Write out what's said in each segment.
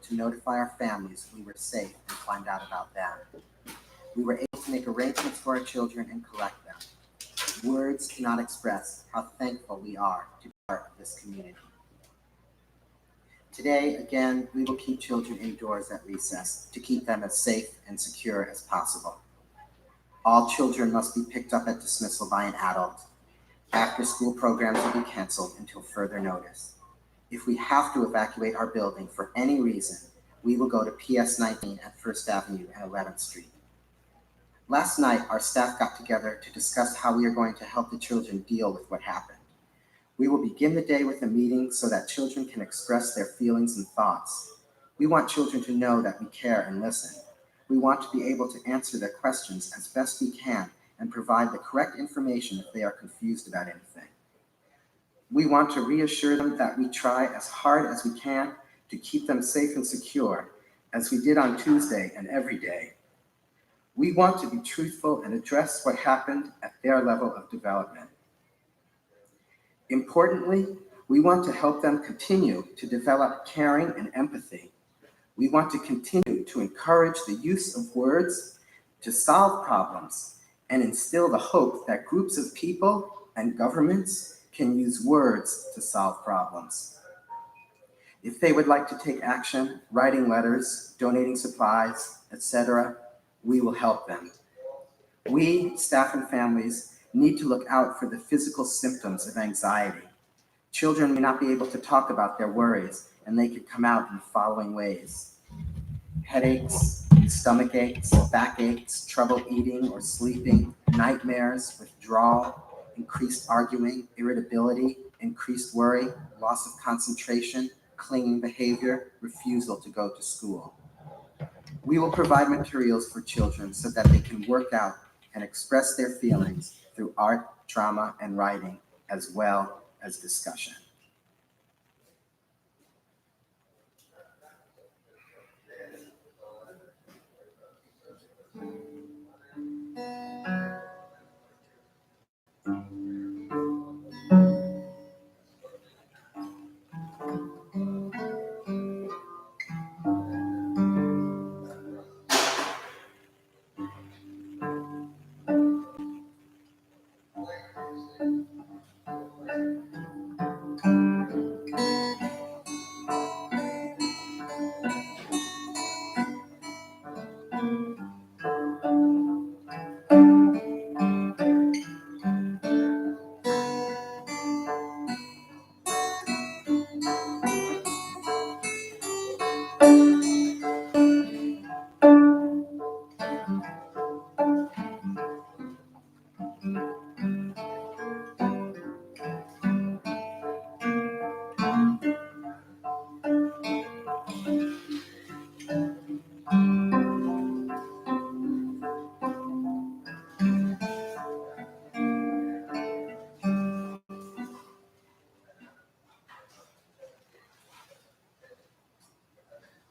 to notify our families we were safe and find out about them. We were able to make arrangements for our children and collect them. Words cannot express how thankful we are to be part of this community. Today, again, we will keep children indoors at recess to keep them as safe and secure as possible. All children must be picked up at dismissal by an adult. After-school programs will be canceled until further notice. If we have to evacuate our building for any reason, we will go to PS 19 at 1st Avenue and 11th Street. Last night, our staff got together to discuss how we are going to help the children deal with what happened. We will begin the day with a meeting so that children can express their feelings and thoughts. We want children to know that we care and listen. We want to be able to answer their questions as best we can and provide the correct information if they are confused about anything. We want to reassure them that we try as hard as we can to keep them safe and secure, as we did on Tuesday and every day. We want to be truthful and address what happened at their level of development. Importantly, we want to help them continue to develop caring and empathy. We want to continue to encourage the use of words to solve problems and instill the hope that groups of people and governments can use words to solve problems. If they would like to take action, writing letters, donating supplies, etc., we will help them. We, staff and families, need to look out for the physical symptoms of anxiety. Children may not be able to talk about their worries, and they could come out in the following ways: headaches, stomach aches, backaches, trouble eating or sleeping, nightmares, withdrawal, increased arguing, irritability, increased worry, loss of concentration, clinging behavior, refusal to go to school. We will provide materials for children so that they can work out and express their feelings through art, drama, and writing, as well as discussion.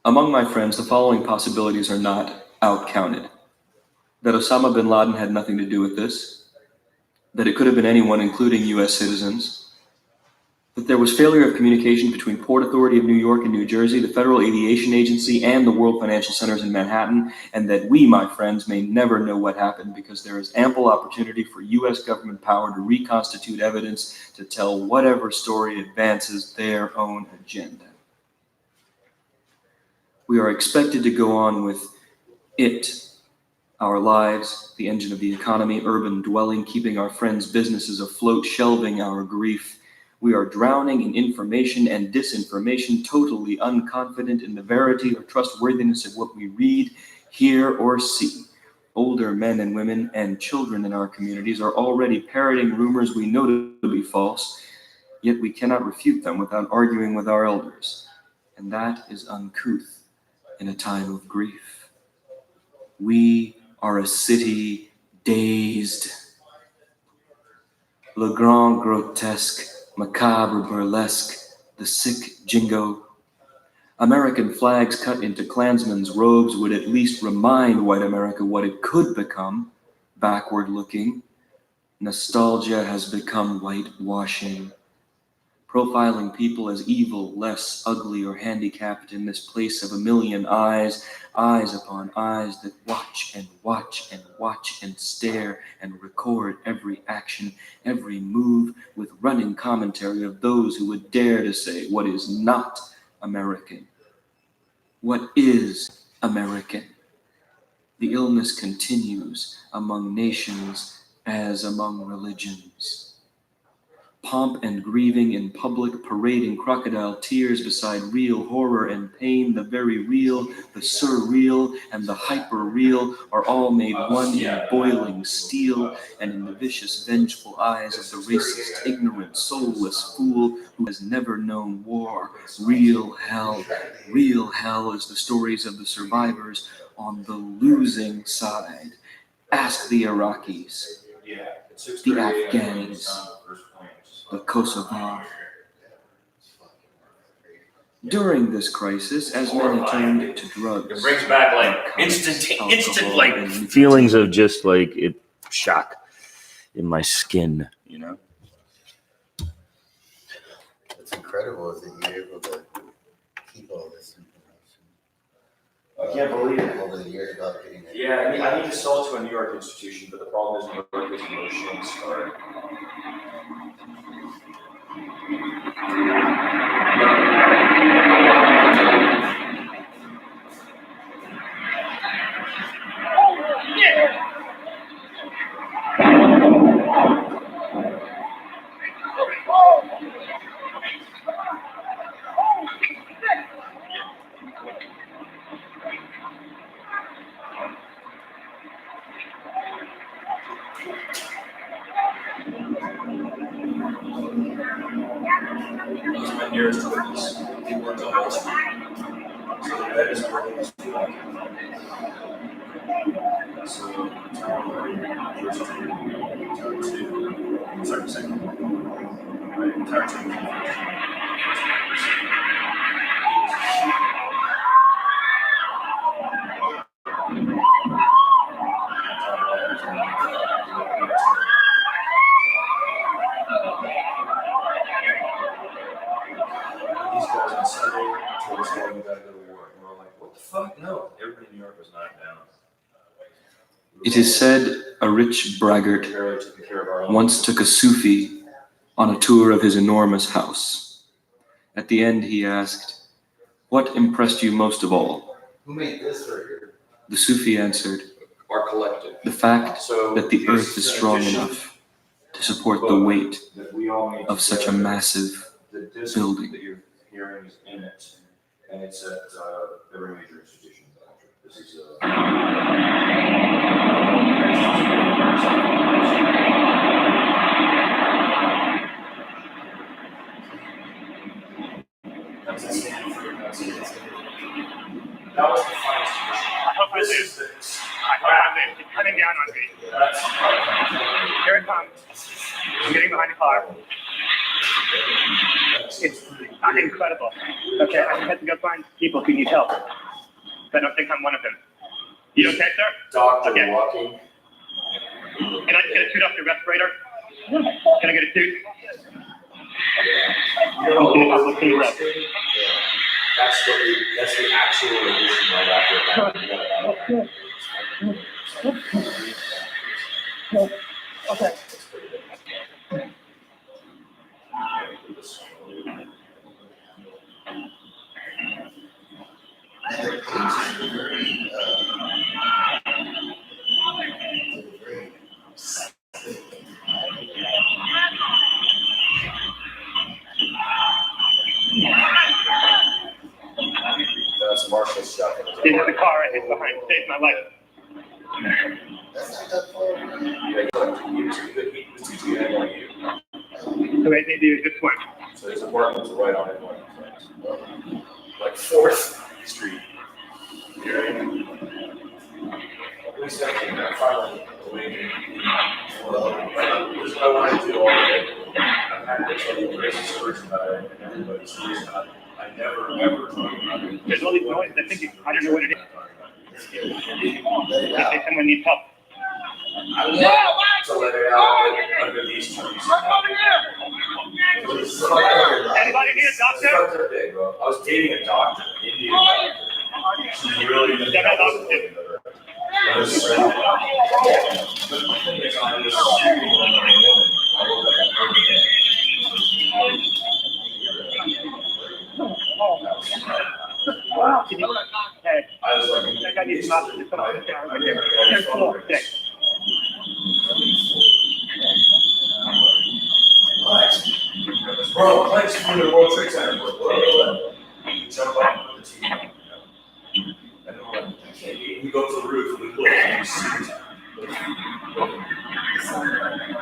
Among my friends, the following possibilities are not out-counted: that Osama bin Laden had nothing to do with this, that it could have been anyone, including U.S. citizens, that there was failure of communication between Port Authority of New York and New Jersey, the Federal Aviation Agency, and the World Financial Centers in Manhattan, and that we, my friends, may never know what happened because there is ample opportunity for U.S. government power to reconstitute evidence to tell whatever story advances their own agenda. We are expected to go on with it, our lives, the engine of the economy, urban dwelling, keeping our friends' businesses afloat, shelving our grief. We are drowning in information and disinformation, totally unconfident in the verity or trustworthiness of what we read, hear, or see. Older men and women and children in our communities are already parroting rumors we know to be false, yet we cannot refute them without arguing with our elders. And that is uncouth in a time of grief. We are a city dazed. Le grand grotesque, macabre burlesque, the sick jingo. American flags cut into Klansmen's robes would at least remind white America what it could become, backward looking. Nostalgia has become whitewashing. profiling people as evil, less, ugly, or handicapped in this place of a million eyes, eyes upon eyes that watch and watch and watch and stare and record every action, every move, with running commentary of those who would dare to say what is not American. What is American? The illness continues among nations as among religions. Pomp and grieving in public, parading crocodile tears beside real horror and pain, the very real, the surreal, and the hyper-real are all made one in boiling steel and in the vicious, vengeful eyes of the racist, ignorant, soulless fool who has never known war. Real hell is the stories of the survivors on the losing side. Ask the Iraqis, the Afghans, the Kosovar. During this crisis, as many turned to drugs, it brings back like instant like feelings of just like shock in my skin, you know. It's incredible that you're able to keep all this information. I can't believe it. Over the years without getting it. Yeah, I need to sell it to a New York institution, but the problem is New York is emotions are. My nearest witness, he worked on Wall Street. So that is where he was walking. So, second. My entire team. These guys on Sunday told us, "Well, we gotta go to war." And we're like, "What the fuck? No." Everybody in New York was knocked down. It is said a rich braggart once took a Sufi on a tour of his enormous house. At the end, he asked, "What impressed you most of all?" Who made this right here? The Sufi answered, Our collective. "The fact So that the earth is strong enough to support the weight that we all made of such a together. massive The disc building." that you're hearing is in it, and it's at every major institution in the country. This is that was the finest edition. This is the Cutting down on me. Here it comes. I'm getting behind the car. It's incredible. Okay, I have to go find people who need help. I don't think I'm one of them. You okay, sir? doctor Okay. walking. Can I get a suit off your respirator? Can I get a suit? That's the actual edition right after that. Okay. And the pages are very, That's Marshall's shot. This is the car I hit behind. Saved my life. that's not that far away. He was teaching at NYU. So maybe it was this one. So his apartment was right on NYU. Like 4th Street. At least I think that finally awakened. This is what I wanted to do all day. I've had to tell you racist stories about it, and everybody sees that. I never, ever talk about it. There's all these noises. I think I don't know what it is. Let it They out. say someone needs help. I want to let it out under these trees. Anybody need a doctor? Drugs are big, bro. I was dating a doctor, an Indian doctor. She's really good. Yeah, I was shooting on another woman. I woke up and heard it. Can you, hey, I was like, I think I need some options to put on the counter right here. There's 4, 6. Bro, let's go to the World Trade Center. You jump up with the TV. And we go to the roof and we look and we see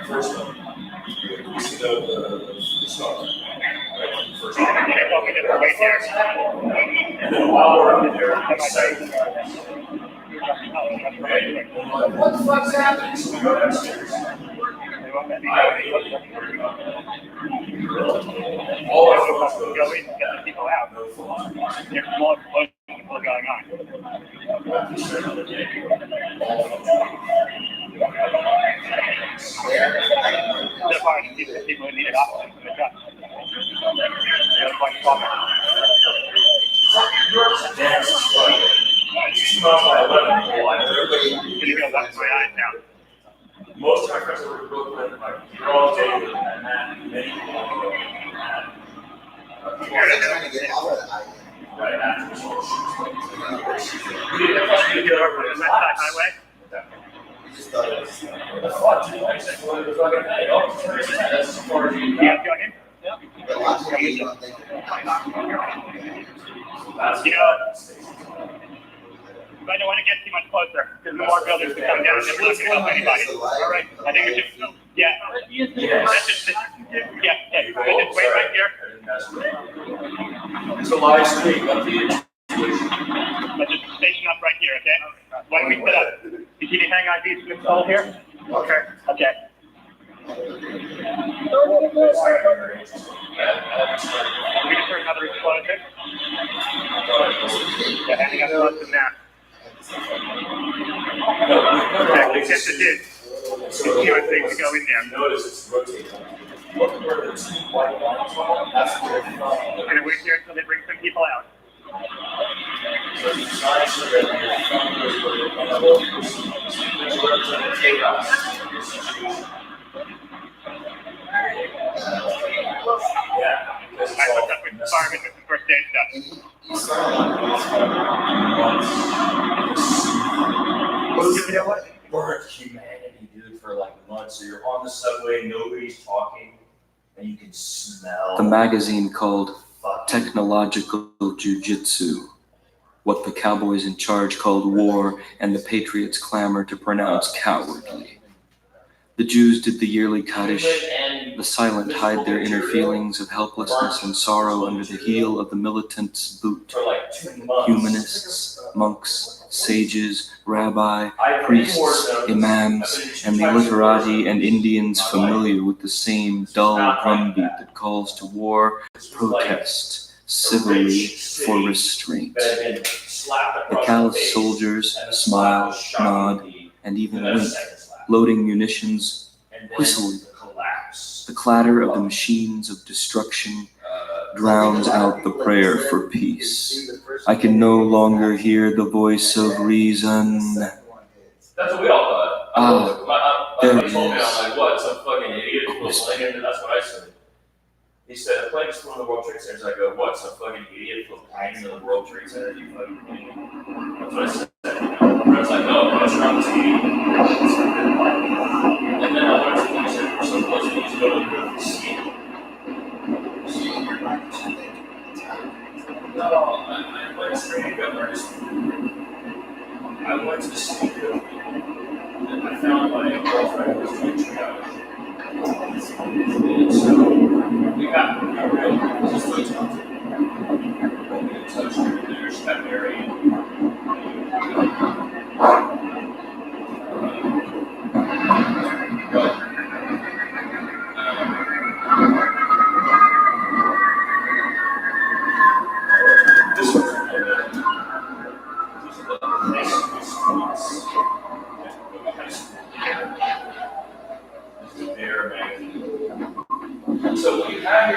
first one. We see the snow. Right, first one. And then while we're up there, I'm excited. What the fuck's happening? So we go downstairs. All our folks Go in and get the people out. no phones. There's more people going on. They're part of the people who needed oxygen from the truck. They're quite popular. Dance is like 2 miles by 11. Everybody, Can you go back to my eyes now? most of my friends that were in Brooklyn, like, you're all dating and that, many people want to go. People are trying to get off of the island. Right after the whole shoot. We didn't have to get over Is it. that side highway? We just thought it was. What the fuck, dude? I said, well, it was like, hey, oh, that's as far as you Yeah, got. go in. But logically, you don't think. That's You know, I don't want to get too much closer because the more buildings can come down, they're not going to help anybody. All right, I think we should. Yeah. Yes. Let's just, yeah, hey, let's just wait right here. It's a live stream of the situation. Let's just station up right here, okay? Why don't we set up? You see the hang IDs from this pole here? Okay. Okay. We just heard another explosion. Yeah, hanging up less than that. Okay, I guess it did. It's the thing to go in there. Notice it's rotating. Look where the 2 white lines are. That's where it's from. We're gonna wait here until they bring some people out. So it's nice so that your phone goes where you're going to go. It's representing chaos in your situation. Yeah. Because I it's all hooked up with the firemen with the first aid stuff. You know what? Burnt humanity, dude, for like months. So you're on the subway, nobody's talking, and you can smell The magazine called fucking Technological Jiu-Jitsu, what the cowboys in charge called war and the patriots clamor to pronounce cowardly. The Jews did the yearly Kaddish. The silent hide their inner feelings of helplessness and sorrow under the heel of the militant's boot. for like 2 months. Humanists, monks, sages, rabbi, priests, imams, and the literati and Indians familiar with the same dull drumbeat that calls to war, protest, civilly for restraint. The callous soldiers smile, nod, and even wink, loading munitions, whistling. The clatter of the machines of destruction drowns out the prayer for peace. I can no longer hear the voice of reason. That's what we all thought. There He it told me, is. I'm like, what? Some fucking idiot was playing into. That's what I said. He said, a plane just flew in the World Trade Center. I go, what? Some fucking idiot flew flying into the World Trade Center? You fucking idiot. That's what I said. And I was like, no, it's not the TV. And then I went to the center for some place to go to the roof and see it. No, I went straight up. I went to the studio and I found my girlfriend was doing triage. And so we got just so tough. We touched her there, she got married. But this was So what you have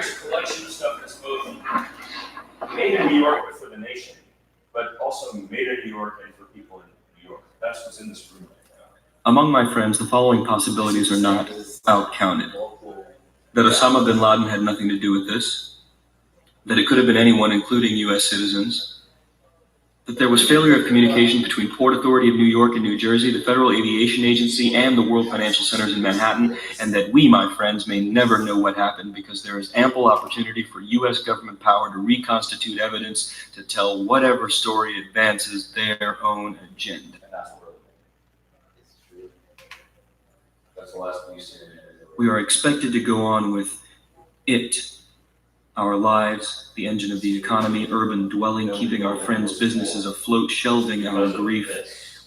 something made in New York and for people in New York. That's what's in this room right now. Among my friends, the following possibilities are not out-counted. That Osama bin Laden had nothing to do with this. That it could have been anyone, including U.S. citizens. That there was failure of communication between Port Authority of New York and New Jersey, the Federal Aviation Agency, and the World Financial Centers in Manhattan, and that we, my friends, may never know what happened because there is ample opportunity for U.S. government power to reconstitute evidence to tell whatever story advances their own agenda. And that's what it's true. That's the last thing you see. We are expected to go on with it, our lives, the engine of the economy, urban dwelling, keeping our friends' businesses afloat, shelving our grief.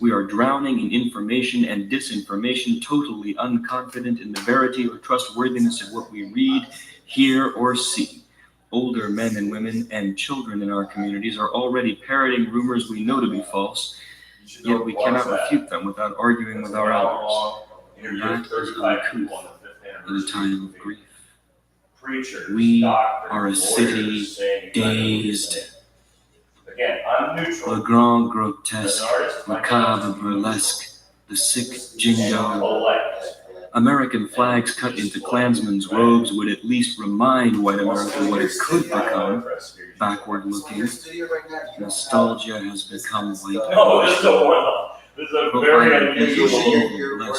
We are drowning in information and disinformation, totally unconfident in the verity or trustworthiness of what we read, hear, or see. Older men and women and children in our communities are already parroting rumors we know to be false, yet we cannot refute them without arguing with our elders. And that is uncouth in a time of grief. We are a city dazed. Again, I'm neutral. Le grand grotesque, macabre burlesque, the sick jingo. American flags cut into Klansmen's robes would at least remind white America what it could become, backward looking. Nostalgia has become white. No, this is a one. This is a very unusual.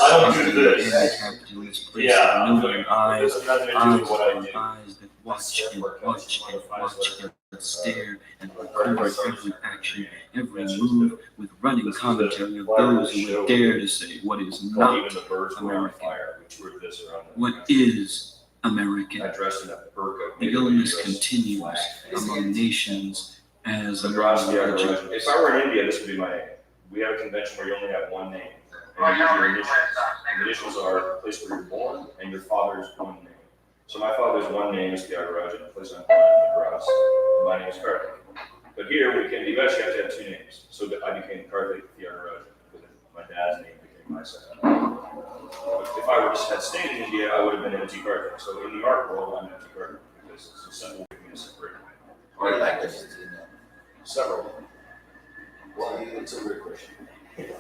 I don't do this. Handicapped in this place Yeah, of a million eyes, this has nothing to do with what I do. eyes that watch and watch and watch and stare and record every action, every move, with running commentary of those who would dare to say what is not Even the birds were on American. fire. We toured this around. What is American? I dressed in a burqa. The illness continues among nations as among religions. If I were in India, this would be my name. We have a convention where you only have one name. And you use your initials. And the initials are the place where you're born and your father's one name. So my father's one name is Tyagarajan, the place I'm born in Madras. And my name is Karthik. But here, you actually have to have two names. So I became Karthik Tyagarajan because my dad's name became my second name. But if I were just had stayed in India, I would have been MT Karthik. So in the art world, I'm MT Karthik because it's a simple way to separate. What languages do you know? Several. Well, it's a weird question.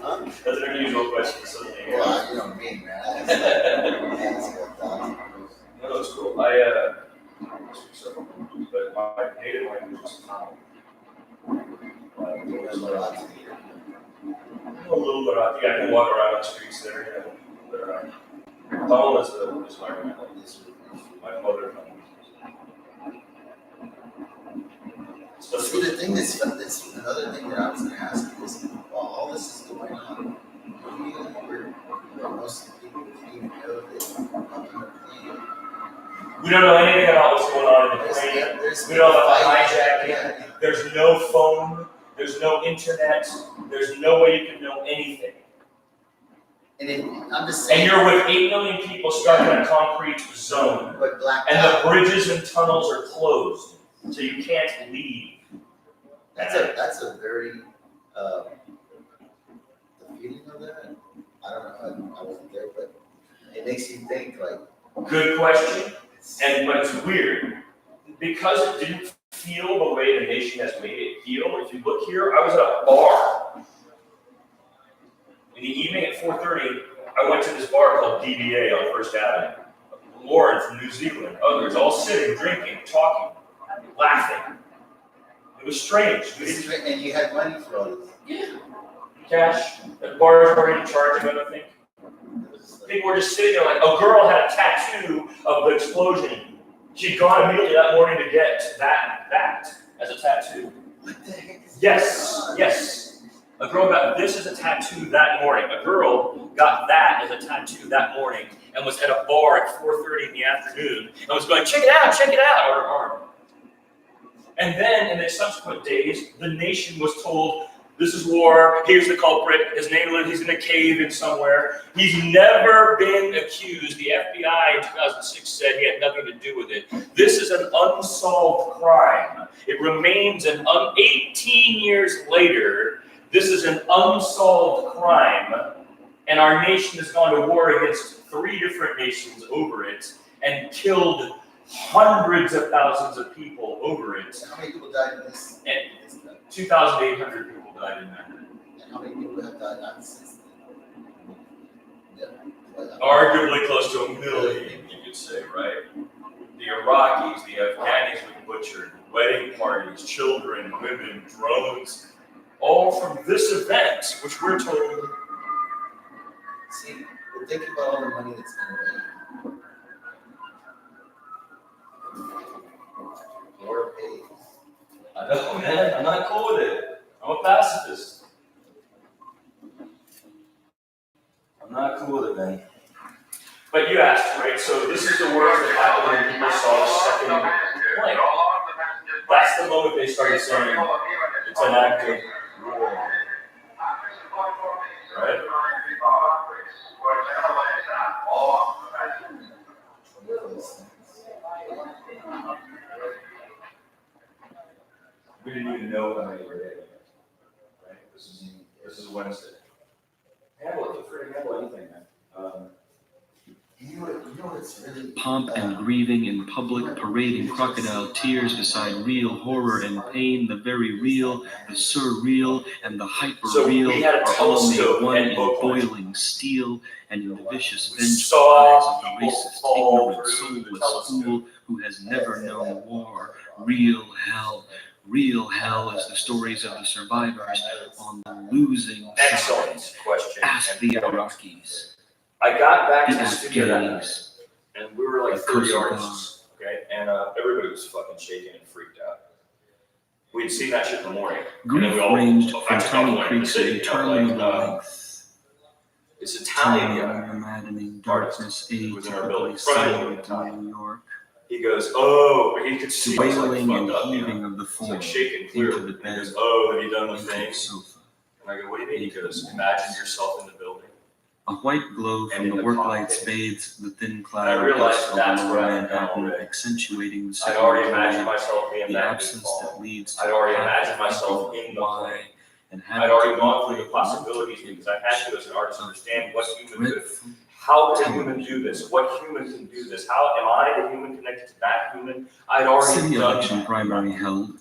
Huh? That's an unusual question. So Well, you know me, man. I ask a thousand questions. no, it's cool. I speak several languages, but my native language is Tamil. There's a lot to hear. A little bit. I think I can walk around the streets there. Yeah. But Tamil is my language. My mother tongue. See, the thing is, that's another thing that I was going to ask you is, while all this is going on, most of the people didn't even know that on the plane. We don't know anything about what's going on in the plane. We don't know about the hijacking. Yeah. There's no phone. There's no internet. There's no way you can know anything. And I'm just And saying. you're with 8 million people stuck in a concrete zone. But black And the bridges and tunnels are closed, so you can't leave. that's a very the feeling of that. I don't know. I wasn't there, but it makes you think like. Good question. But it's weird because it didn't feel the way the nation has made it feel. If you look here, I was at a bar in the evening at 4:30. I went to this bar called DBA on First Avenue. Lauren from New Zealand, others, all sitting, drinking, talking, laughing. It was strange. And you had money for all this. Yeah. Cash. The bars were already charging, I don't think. People were just sitting there like, a girl had a tattoo of the explosion. She'd gone immediately that morning to get that as a tattoo. What the heck is Yes. A girl got this as a tattoo that morning. A girl got that as a tattoo that morning and was at a bar at 4:30 in the afternoon and was going, check it out, on her arm. And then in the subsequent days, the nation was told, this is war, here's the culprit, his name, he's in a cave in somewhere. He's never been accused. The FBI in 2006 said he had nothing to do with it. This is an unsolved crime. It remains 18 years later, this is an unsolved crime, and our nation has gone to war against 3 different nations over it and killed hundreds of thousands of people over it. How many people died in this? And 2,800 people. died in that. And how many people have died out since then? Yeah. Arguably close to 1 million, you could say, right? The Iraqis, the Afghanis were butchered, wedding parties, children, women, drones, all from this event, which we're told. See, we're thinking about all the money that's been made. War pays. I know, man. I'm not cool with it. I'm a pacifist. I'm not cool with it, man. But you asked, right? So this is the words that happened when people saw the second plane. That's the moment they started saying it's an act of war. Right? We didn't even know how many were dead. Right? This is Wednesday. Handle it. Feel free to handle anything, man. You know what's really Pomp and grieving in public, parading crocodile tears beside real horror and pain, the very real, the surreal, and the hyper-real we had a are all telescope made one at in Oakland. boiling steel and in the vicious We vengeful saw eyes of the people racist, fall ignorant, through the soulless fool who has never known war. Real hell. Real hell is the stories of the survivors on the losing side. Excellent question. Ask the Iraqis, I got back the to the studio that night, Afghans, and we were like the 30 Kosovo. artists, okay? And everybody was fucking shaking and freaked out. We'd seen that shit in the morning. Grief and then we all ranged from back to tiny Oakland, the creeks of city, you know, interminable like, length, this Italian time guy, maddening artist darkness, who was in our building, atypically front of the building at silent the time. in New York, he goes, oh, he could see to I was like wailing and fucked up, you know? heaving of the It's form like shaking clearly. into the He bed, goes, oh, have you done the into the thing? sofa. And I go, what do you mean? He goes, imagine yourself in the building. A white glow And from in the the work cockpit. lights bathes the thin And cloud I realized dust that's over where I am Manhattan, already. accentuating the I'd already city imagined myself being the that big absence fall. that leads to I'd already the path imagined of myself thinking in the why, plane. and I'd already gone through the possibilities because I had to, as an artist, understand what human could. dreadful How did a human do this? What human can do this? How am I the human connected to that human? I'd already city done election that. primary held.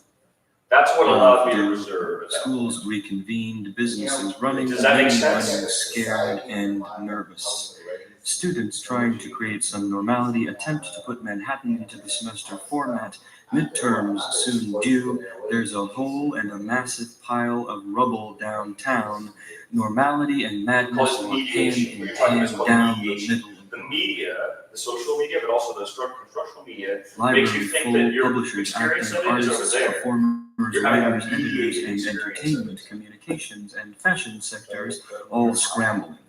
That's what allowed me to reserve. Schools reconvened, businesses running, Does that make many sense? running scared and nervous. Students trying to create some normality attempt to put Manhattan into the semester format. Midterms soon due. There's a hole and a massive pile of rubble downtown. Normality and madness Called are hand mediation. in We're talking hand about down the mediation. middle. The media, the social media, but also the structural media, Library makes you think full, that your publishers, experience actors, of it is over artists, there. performers, You're having a writers, editors, mediated and experience of entertainment, it. communications, and fashion sectors all scrambling.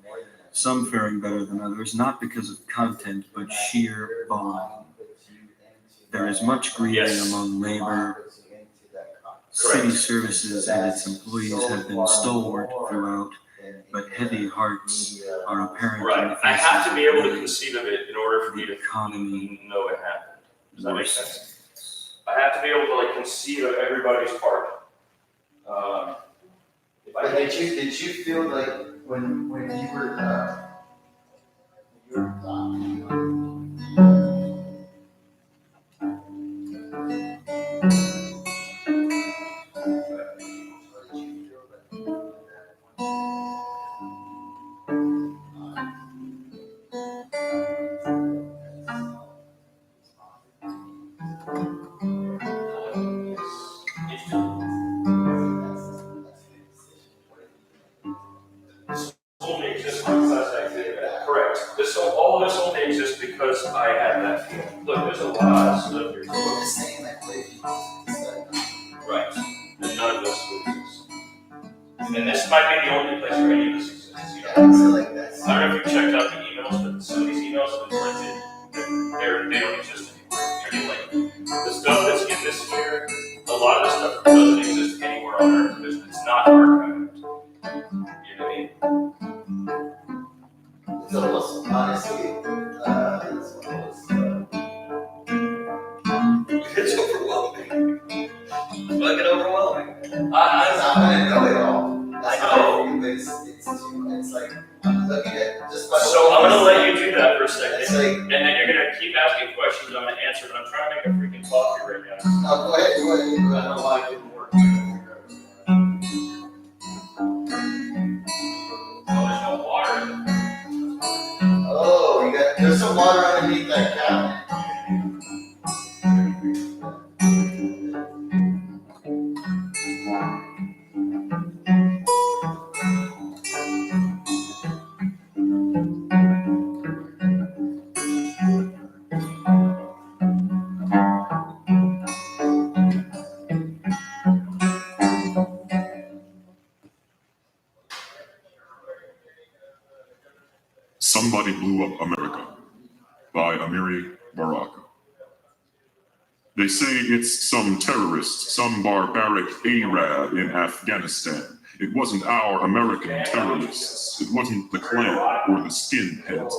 Some faring better than others, not because of content, but sheer volume. There is much grieving Yes. among labor. City services and its employees have been stalwart throughout, but heavy hearts are apparent in the Right. I faces have to be able to of conceive of it in order for me to economy. know it happened. Does that make worse. sense? I have to be able to like conceive of everybody's part. If I But can't did you feel like when you were only exists because I did that. Correct. All of this only exists because I had that feeling. Look, there's a lot of stuff here. just saying that way. Right. And none of this will exist. And this might be the only place where any of this exists. You know? I feel like that's. I don't know if you checked out the emails, but some of these emails have been printed. They don't exist anymore. You know, like the stuff that's in this here, a lot of this stuff doesn't exist anywhere on Earth. It's not archived. You know what I mean? It's almost honestly, it's It's overwhelming. Fucking overwhelming. I know it all. I know. It's like I'm looking at just by. So I'm gonna let you do that for a second, It's like, and then you're gonna keep asking questions. I'm gonna answer, but I'm trying to make a freaking coffee right now. oh, go ahead. I don't know why it didn't work. There's some water underneath that cow. Somebody Blew Up America by Amiri Baraka. They say it's some terrorist, some barbaric Arab in Afghanistan. It wasn't our American terrorists. It wasn't the Klan or the skinheads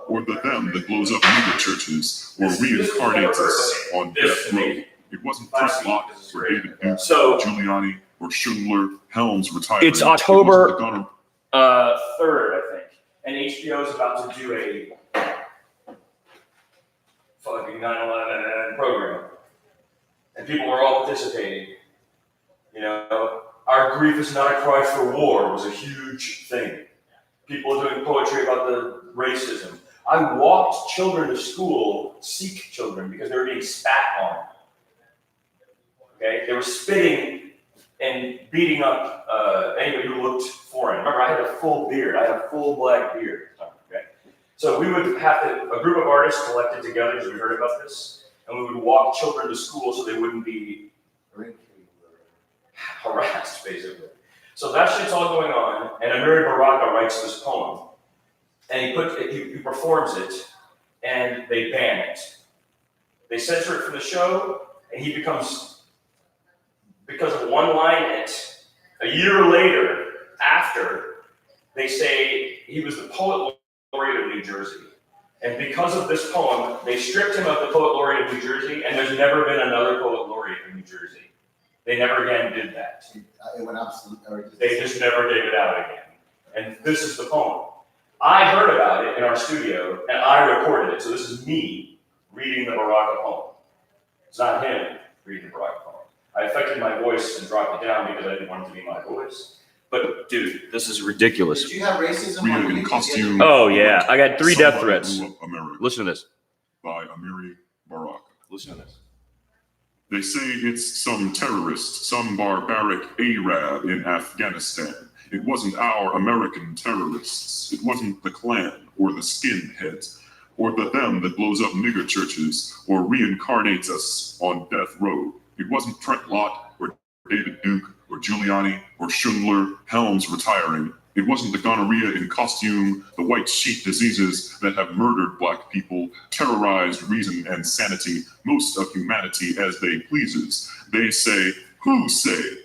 or the them that blows up mega churches or reincarnates us on death row. It wasn't Chris Lott or David Duke, Giuliani or Schindler, Helms retiring. It's October It wasn't 3rd, I think. And HBO is about to do a fucking 9/11 program. And people are all participating. You know, our grief is not a cry for war was a huge thing. People are doing poetry about the racism. I walked children to school, Sikh children, because they were being spat on. Okay, they were spitting and beating up anybody who looked foreign. Remember, I had a full beard. I had a full black beard. Okay, so we would have a group of artists collected together, because we heard about this, and we would walk children to school so they wouldn't be harassed, basically. So that shit's all going on, and Amiri Baraka writes this poem, and he performs it, and they ban it. They censor it from the show, and he becomes, because of one line in it, a year later, after, they say he was the poet laureate of New Jersey. And because of this poem, they stripped him of the poet laureate of New Jersey, and there's never been another poet laureate of New Jersey. They never again did that. It went absolute. They just never gave it out again. And this is the poem. I heard about it in our studio, and I recorded it. So this is me reading the Baraka poem. It's not him reading the Baraka poem. I affected my voice and dropped it down because I didn't want it to be my voice. But dude, this is ridiculous. Did you have racism Real on in you? costume. Oh yeah, I got 3 death Somebody threats. Blew Up America Listen to this. by Amiri Baraka. Listen to this. They say it's some terrorist, some barbaric Arab in Afghanistan. It wasn't our American terrorists. It wasn't the Klan or the skinheads or the them that blows up nigger churches or reincarnates us on death row. It wasn't Trent Lott or David Duke or Giuliani or Schindler, Helms retiring. It wasn't the gonorrhea in costume, the white sheet diseases that have murdered black people, terrorized reason and sanity, most of humanity as they pleases. They say, who say?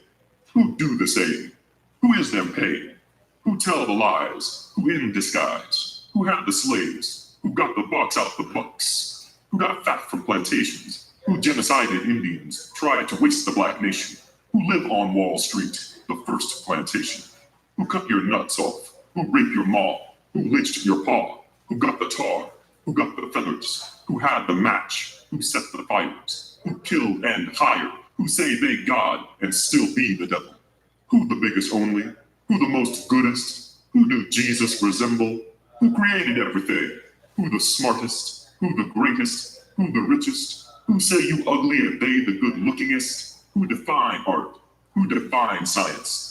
Who do the saying? Who is them paid? Who tell the lies? Who in disguise? Who had the slaves? Who got the bucks out the bucks? Who got fat from plantations? Who genocided Indians, tried to waste the black nation? Who live on Wall Street, the first plantation? Who cut your nuts off? Who raped your maw? Who lynched your paw? Who got the tar? Who got the feathers? Who had the match? Who set the fires? Who killed and hired? Who say they God and still be the devil? Who the biggest only? Who the most goodest? Who do Jesus resemble? Who created everything? Who the smartest? Who the greatest? Who the richest? Who say you ugly and they the good lookingest? Who define art? Who define science?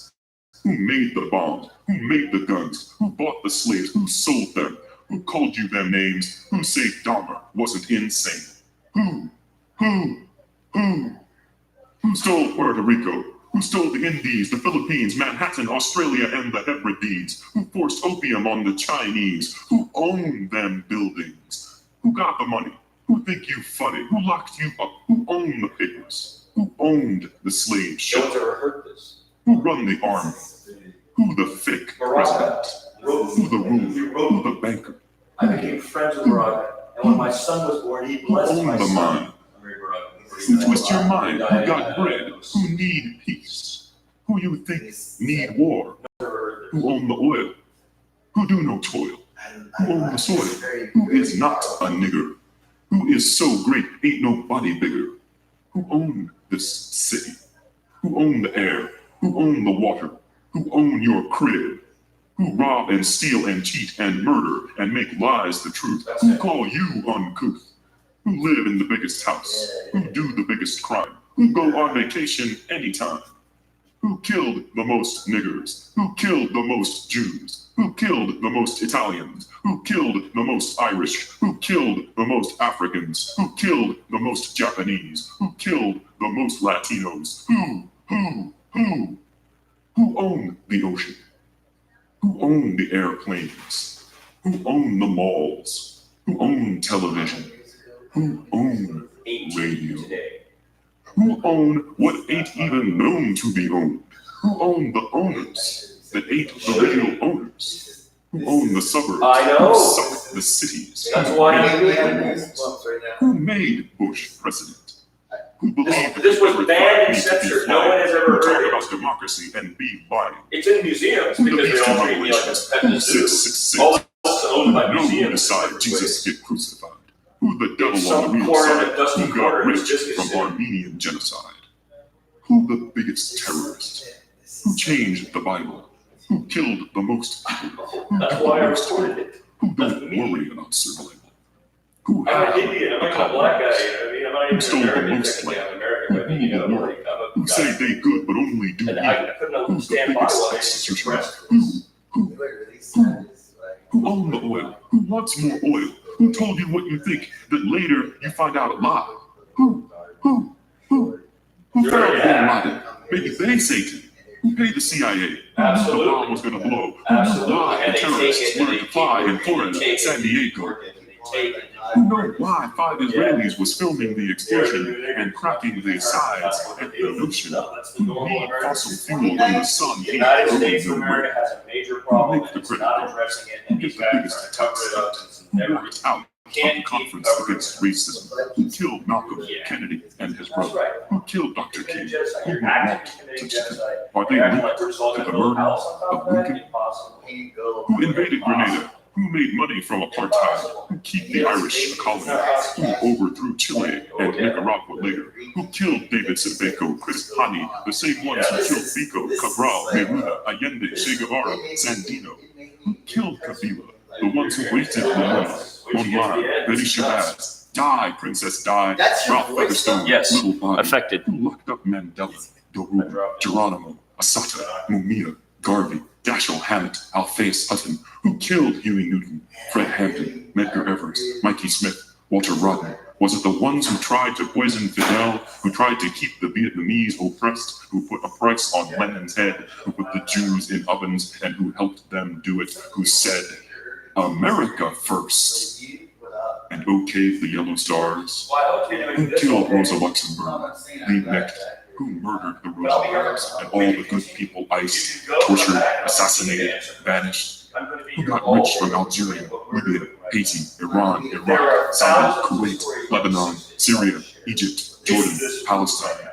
Who made the bombs? Who made the guns? Who bought the slaves? Who sold them? Who called you them names? Who say Dahmer wasn't insane? Who stole Puerto Rico? Who stole the Indies, the Philippines, Manhattan, Australia, and the Hebrides? Who forced opium on the Chinese? Who owned them buildings? Who got the money? Who think you funny? Who locked you up? Who owned the papers? Who owned the slave ship? No one's ever heard this. Who run the army? Who the fake president? Who the ruler? Who the banker? I became friends with Baraka, and when my son was born, he Who blessed my owned the son. mind? Who twist your mind? Who got bread? Who need peace? Who you think need war? Who own the oil? Who do no toil? Who own the soil? Who is not a nigger? Who is so great ain't nobody bigger? Who own this city? Who own the air? Who own the water? Who own your crib? Who rob and steal and cheat and murder and make lies the truth? Who call you uncouth? Who live in the biggest house? Who do the biggest crime? Who go on vacation anytime? Who killed the most niggers? Who killed the most Jews? Who killed the most Italians? Who killed the most Irish? Who killed the most Africans? Who killed the most Japanese? Who killed the most Latinos? Who owned the ocean? Who owned the airplanes? Who owned the malls? Who owned television? Who owned radio? Who owned what ain't even known to be owned? Who owned the owners that ain't the real owners? Who owned the suburbs? I know. Who sucked the cities? That's why I'm Who made Bush president? Who believed This was every banned flag and needs to be censored. flagged? No one has ever Who heard talk it. about democracy and be lying? It's in museums Who because they believes don't treat me like a democracies? pet Who in the zoo. 666? All this is owned by Who know who museums. decided Jesus get crucified? Who the devil Some on the real corner in side? a dusty Who got corner rich is just from as sin. Armenian genocide? Who the biggest terrorist? Who changed the Bible? Who killed the most people? Who That's do why I the most recorded harm? it. Who don't worry about survival? Who I'm have an Indian. I'm the not a black guy. colonies? I mean, I'm not Who even stole the American. most Technically, land? I'm American, but you know, like, I'm Who a say guy. they good but only do And evil? I couldn't Who's the stand by biggest while they executioner? suppressed. Who owned the oil? Who wants more oil? Who told you what you think that later you find out a lie? Who Sure, found yeah. Bin Laden? Maybe they Satan. Who paid the CIA? Who knew the Absolutely. bomb was going to blow? Who Absolutely. knew why And the they take terrorists it and learned they to fly in keep Florida, working, San Diego? Take it. Who know why 5 Israelis was filming the explosion and cracking the sides at the ocean? No, that's the Who normal made American fossil system. fuel in the sun? The United ain't States of going nowhere? America has a major problem Who makes and the it's credit not card? addressing it, Who and these gets the guys are biggest trying to cover tax it up cut? and it's Who never. walked out Can't of the keep conference covering against it. racism? Who killed Malcolm Yeah. Kennedy and his That's brother? right. Who killed Dr. You're King? committing genocide. Who You're walked actually committing to Japan? genocide. Are they You're acting linked like we're just all to gonna the build a murder house on top of of that? Lincoln? Impossible. Who invaded Grenada? Who made money from apartheid? Who keep the Irish a colony? Who overthrew Chile and Nicaragua later? Who killed David Sebeco, Chris Hani, the same ones who killed Pico, Cabral, Neruda, Allende, Che Guevara, Sandino? Who killed Kabila? The ones who wasted Lumumba, Monmara, Betty Shabazz, Die, Princess Die, Ralph Featherstone, Yes. Little Body? Affected. Who locked up Mandela, Daru, Geronimo, Asata, Mumia, Garvey, Dashiell Hammett, Alphaeus Hutton? Who killed Huey Newton, Fred Hampton, Medgar Evers, Mikey Smith, Walter Rodney? Was it the ones who tried to poison Fidel, who tried to keep the Vietnamese oppressed, who put a price on Lenin's head, who put the Jews in ovens, and who helped them do it, who said, America first, and okayed the yellow stars? Who killed Rosa Luxemburg, re-necked? Who murdered the Rosenbergs and all the good people iced, tortured, assassinated, banished? Who got rich from Algeria, Libya, Haiti, Iran, Iraq, Saudi, Kuwait, Lebanon, Syria, Egypt, Jordan, Palestine?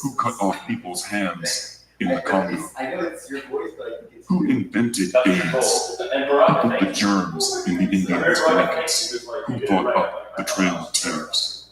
Who cut off people's hands in the Congo? Who invented AIDS? Who put the germs in the Indians' blankets? Who thought up the Trail of Tears?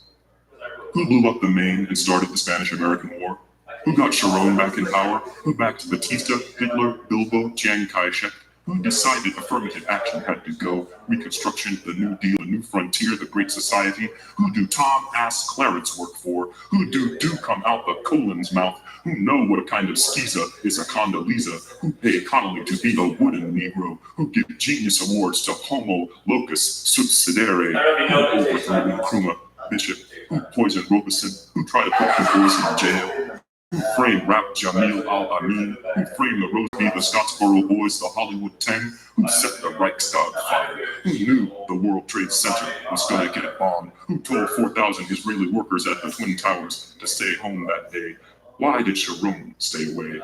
Who blew up the Maine and started the Spanish-American War? Who got Sharon back in power? Who backed Batista, Hitler, Bilbo, Chiang Kai-shek? Who decided affirmative action had to go? Reconstruction, the New Deal, the New Frontier, the Great Society? Who do Tom Ass Clarence work for? Who do come out the colon's mouth? Who know what kind of skeeza is a Condoleezza? Who pay Connolly to be a wooden Negro? Who give genius awards to Homo Locus Subsidiare? Who overthrew Nkrumah Bishop? Who poisoned Robeson? Who tried to put Du Bois in jail? Who framed Rap Jamil Al-Amin? Who framed the Roseby, the Scottsboro Boys, the Hollywood 10? Who set the Reichstag fire? Who knew the World Trade Center was going to get bombed? Who told 4,000 Israeli workers at the Twin Towers to stay home that day? Why did Sharon stay away?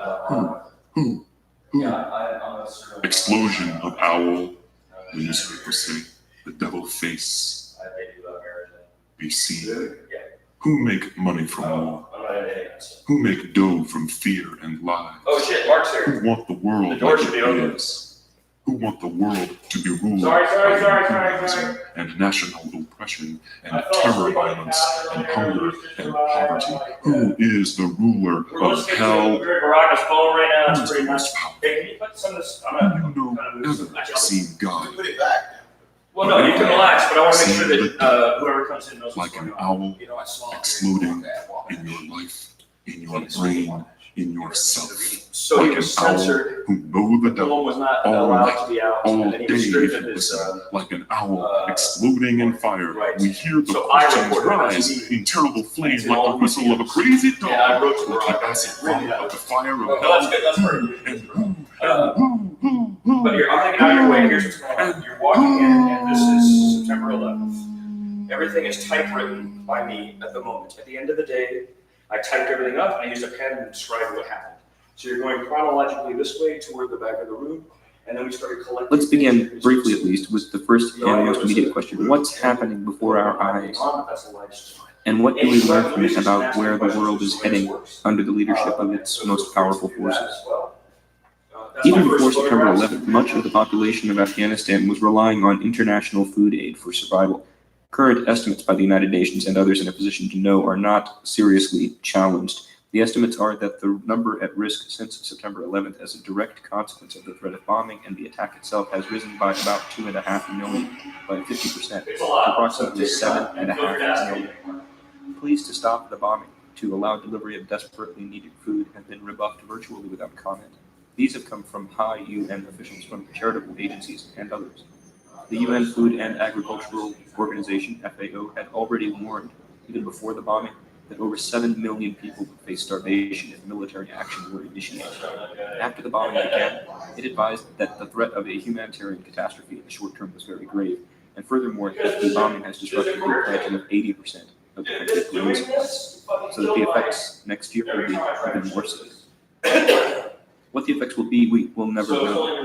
Who? Explosion of owl, the newspapers say. The devil face. Be seen. Who make money from war? Who make dough from fear and lies? Oh shit, Mark's here. Who want the world The door like should be it open. is? who want the world to be ruled Sorry. by and national oppression and terror violence and hunger and poverty. Who is the ruler of hell? Baraka's phone right now. It's Who's pretty the much. most powerful? Hey, can you put some of this? Have you ever seen God Put it back. Well, no, you can relax, but I want to make sure that whoever comes in knows what's like an going on. owl exploding in your life, in your brain, in yourself? So Like he an was owl censored. who know the The devil one was not all allowed night, to be out, all and he day, restricted if his. like an owl exploding in fire. right. We hear the So I questions reported rise in terrible flame It's like all the whistle of a crazy dog. And I wrote to Like the Baraka. acid vomit of the fire of No, that's good. That's perfect. And who? But here, I'm thinking out your way. Here's what's going on. You're walking in, and this is September 11th. Everything is typewritten by me at the moment. At the end of the day, I typed everything up, and I used a pen and described what happened. So you're going chronologically this way toward the back of the room, and then we started collecting. Let's begin briefly, at least, with the first and most immediate question. What's happening before our eyes? And what do we learn from it about where the world is heading under the leadership of its most powerful forces? Even before September 11th, much of the population of Afghanistan was relying on international food aid for survival. Current estimates by the United Nations and others in a position to know are not seriously challenged. The estimates are that the number at risk since September 11th as a direct consequence of the threat of bombing and the attack itself has risen by about 2.5 million, by 50%, to approximately 7.5 million. Pleas to stop the bombing, to allow delivery of desperately needed food, have been rebuffed virtually without comment. These have come from high UN officials from charitable agencies and others. The UN Food and Agricultural Organization, FAO, had already warned, even before the bombing, that over 7 million people would face starvation if military action were initiated. After the bombing began, it advised that the threat of a humanitarian catastrophe in the short term was very grave, and furthermore, that the bombing has disrupted the planting of 80% of the country's grain supplies, so that the effects next year will be even more severe. What the effects will be, we will never know.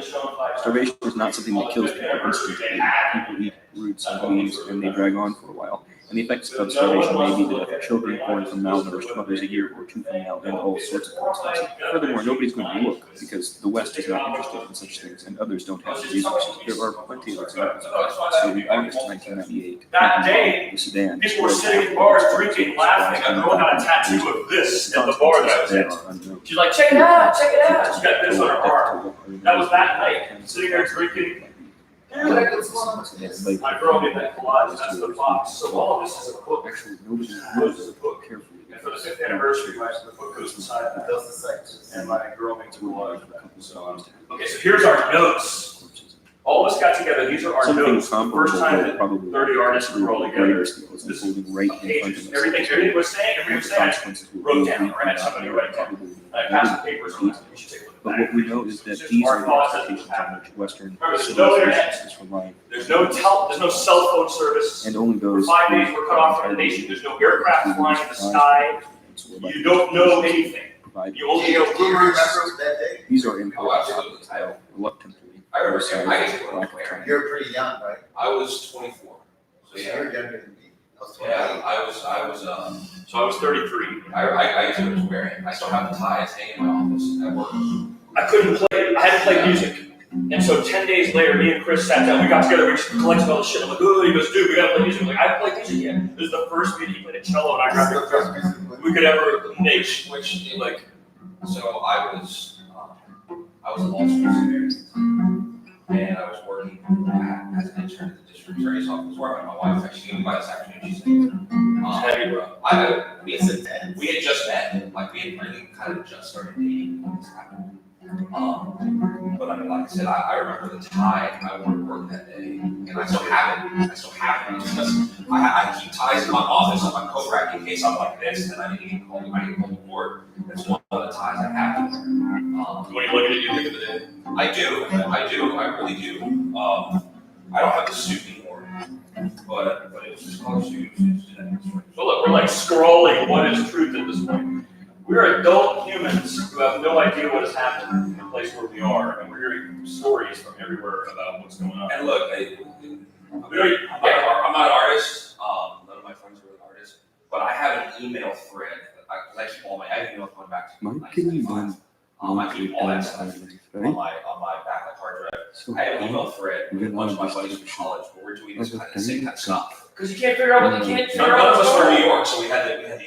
Starvation is not something that kills people instantly. People eat roots and leaves, and they drag on for a while. And the effects of starvation may be the death of children born from malnourished mothers a year or two from now, and all sorts of consequences. Furthermore, nobody's going to look, because the West is not interested in such things, and others don't have the resources. There are plenty of examples of that. So in August 1998, That day, the Sudan, people were sitting in bars drinking, laughing. A girl had a tattoo of this at the bar that I was at. She's like, check it out. She got this on her arm. That was that night, sitting there drinking. I girl did that collage, that's the box. So all of this is a book. Actually, nobody This is a book. carefully. And for the 5th anniversary, the book goes inside that. Those are sections. And my girl makes a collage. Okay, so here's our notes. All of us got together, these are our Something notes. The comparable first time that probably 30 artists were all together. is unfolding right in front Pages, of us. everything was saying, everything was saying. Consequences will Wrote be down, or had somebody write down. probably I passed the papers around, you should take a look But at what we know is that these are the expectations on which Western There's no internet. civilizations is relying. There's no cell phone service. And only For those. 5 days, we're cut off from the nation. There's no aircraft flying in the sky. You don't know anything. You only know Do you rumors. remember that day? These are important absolutely. topics, though, reluctantly. I remember, Besides I get to go to lack of Claire. time. You're pretty young, right? I was 24. So So yeah, you're younger than me. I was 28. yeah, So I was 33. I get to experience. I still have the ties hanging in my office at work. I couldn't play, I had to play music. And so 10 days later, me and Chris sat down, we got together, we just collected all the shit. I'm like, oh, he goes, dude, we gotta play music. I'm like, I haven't played music yet. This is the first video he played a cello and I grabbed This is it. the first music We could ever make. Which, like, so I was a law school student, and I was working as an intern at the district attorney's office, where my wife actually came by this afternoon. She said, Heavy, bro. we had just met, like we had really kind of just started dating when this happened. But I mean, like I said, I remember the tie I wore to work that day, and I still have it. Because I keep ties in my office on my coat rack in case I'm like this, and I need to get called the board. That's one of the ties I have. When you look at it, you think of the day. I do, I really do. I don't have the suit anymore, but it was just color suit. So look, we're like scrolling what is truth at this point. We're adult humans who have no idea what has happened in the place where we are, and we're hearing stories from everywhere about what's going on. And look, I'm not an artist. None of my friends are really artists, but I have an email thread. I keep all my emails going back to Mike, can you run? I keep all that stuff on my backup hard drive. So I have an email thread with a bunch of my buddies from college where we're doing this kind of same kind of stuff. Because you can't figure out what you can't figure out. None of us were in New York, so we had the internet.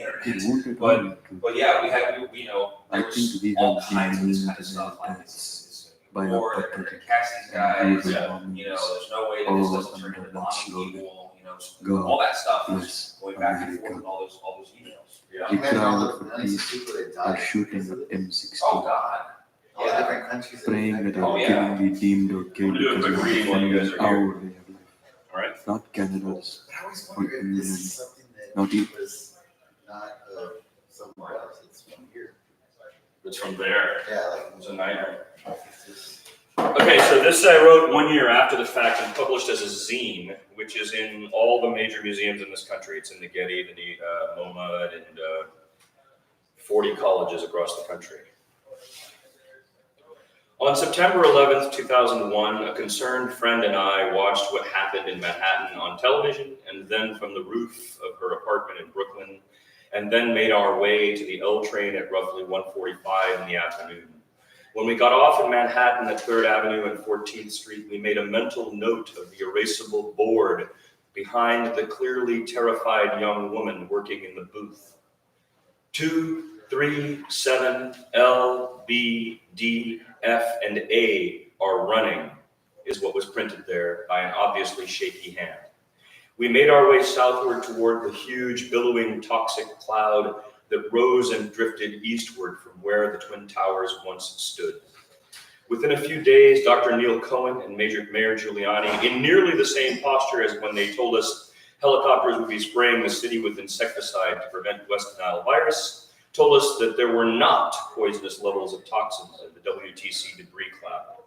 But yeah, we you know, there was all kinds of this kind of stuff. Like it's war, they're gonna catch these guys. You know, there's no way that this doesn't turn into bombing people. You know, all that stuff was going back and forth with all those emails. Yeah. Imagine all the millions of people that died. shooting at M16. Oh God. All the different countries that Praying that Oh, are yeah. killing be deemed or killed We'll do a because quick of reading while you guys are our here. way of life. All right. Not Canada's. But I always wonder if this is something Not that you. was not somewhere else, it's from here. It's from there. Yeah, like. It was a nightmare. It's just- Okay, so this I wrote 1 year after the fact and published as a zine, which is in all the major museums in this country. It's in the Getty, the MoMA, and 40 colleges across the country. On September 11th, 2001, a concerned friend and I watched what happened in Manhattan on television and then from the roof of her apartment in Brooklyn, and then made our way to the L train at roughly 1:45 in the afternoon. When we got off in Manhattan at 3rd Avenue and 14th Street, we made a mental note of the erasable board behind the clearly terrified young woman working in the booth. 237 L, B, D, F, and A are running, is what was printed there by an obviously shaky hand. We made our way southward toward the huge billowing toxic cloud that rose and drifted eastward from where the Twin Towers once stood. Within a few days, Dr. Neil Cohen and Mayor Giuliani, in nearly the same posture as when they told us helicopters would be spraying the city with insecticide to prevent West Nile virus, told us that there were not poisonous levels of toxins in the WTC debris cloud.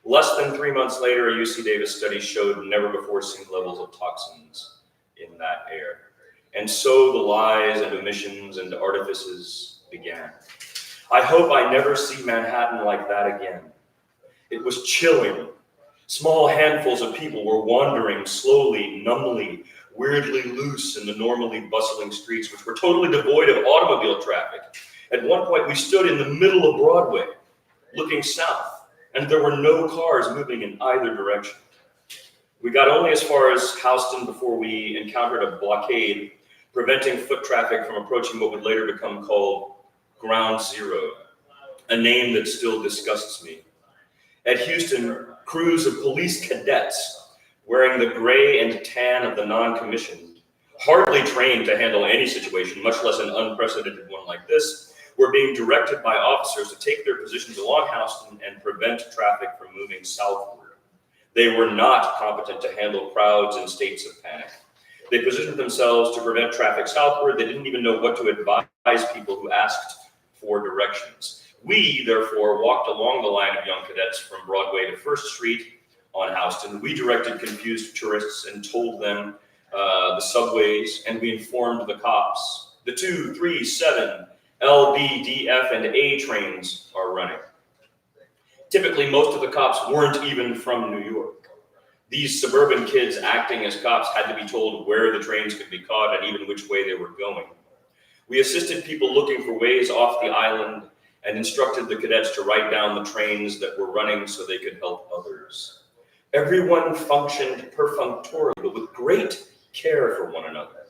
Less than 3 months later, a UC Davis study showed never-before-seen levels of toxins in that air. And so the lies and omissions and artifices began. I hope I never see Manhattan like that again. It was chilling. Small handfuls of people were wandering slowly, numbly, weirdly loose in the normally bustling streets, which were totally devoid of automobile traffic. At one point, we stood in the middle of Broadway, looking south, and there were no cars moving in either direction. We got only as far as Houston before we encountered a blockade preventing foot traffic from approaching what would later become called Ground Zero, a name that still disgusts me. At Houston, crews of police cadets wearing the gray and tan of the non-commissioned, hardly trained to handle any situation, much less an unprecedented one like this, were being directed by officers to take their positions along Houston and prevent traffic from moving southward. They were not competent to handle crowds in states of panic. They positioned themselves to prevent traffic southward. They didn't even know what to advise people who asked for directions. We, therefore, walked along the line of young cadets from Broadway to 1st Street on Houston. We directed confused tourists and told them the subways, and we informed the cops. The 2, 3, 7, L, B, D, F, and A trains are running. Typically, most of the cops weren't even from New York. These suburban kids acting as cops had to be told where the trains could be caught and even which way they were going. We assisted people looking for ways off the island and instructed the cadets to write down the trains that were running so they could help others. Everyone functioned perfunctorily, but with great care for one another.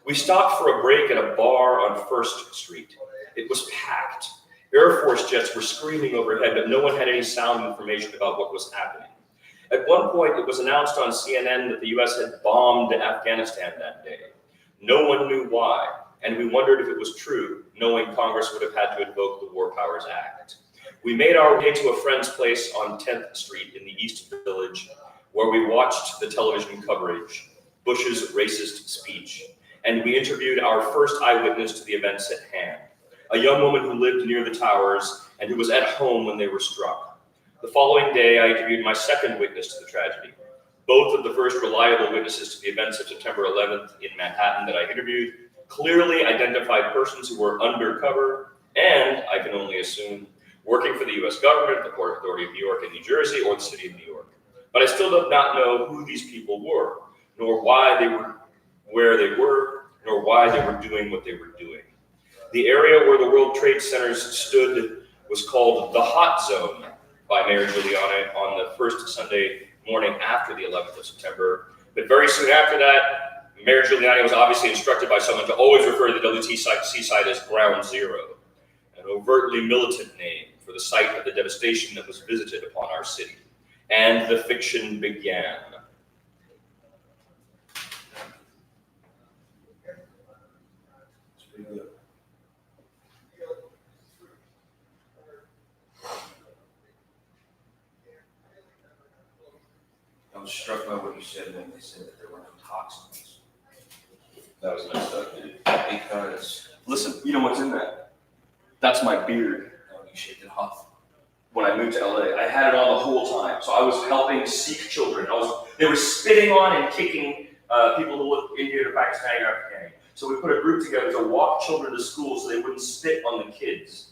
We stopped for a break at a bar on 1st Street. It was packed. Air Force jets were screaming overhead, but no one had any sound information about what was happening. At one point, it was announced on CNN that the US had bombed Afghanistan that day. No one knew why, and we wondered if it was true, knowing Congress would have had to invoke the War Powers Act. We made our way to a friend's place on 10th Street in the East Village, where we watched the television coverage, Bush's racist speech, and we interviewed our first eyewitness to the events at hand, a young woman who lived near the towers and who was at home when they were struck. The following day, I interviewed my second witness to the tragedy. Both of the first reliable witnesses to the events of September 11th in Manhattan that I interviewed clearly identified persons who were undercover and, I can only assume, working for the US government, the Port Authority of New York and New Jersey, or the City of New York. But I still do not know who these people were, nor why they were where they were, nor why they were doing what they were doing. The area where the World Trade Centers stood was called the Hot Zone, by Mayor Giuliani on the first Sunday morning after the 11th of September. But very soon after that, Mayor Giuliani was obviously instructed by someone to always refer to the WTC site as Ground Zero, an overtly militant name for the site of the devastation that was visited upon our city. And the fiction began. It's pretty good. I was struck by what you said when they said that there were no toxins. That was messed up, dude. Because Listen, you know what's in that? That's my beard. you shaped it off. When I moved to LA, I had it on the whole time. So I was helping Sikh children. They were spitting on and kicking people who looked Indian or Pakistani or Afghani. So we put a group together to walk children to school so they wouldn't spit on the kids.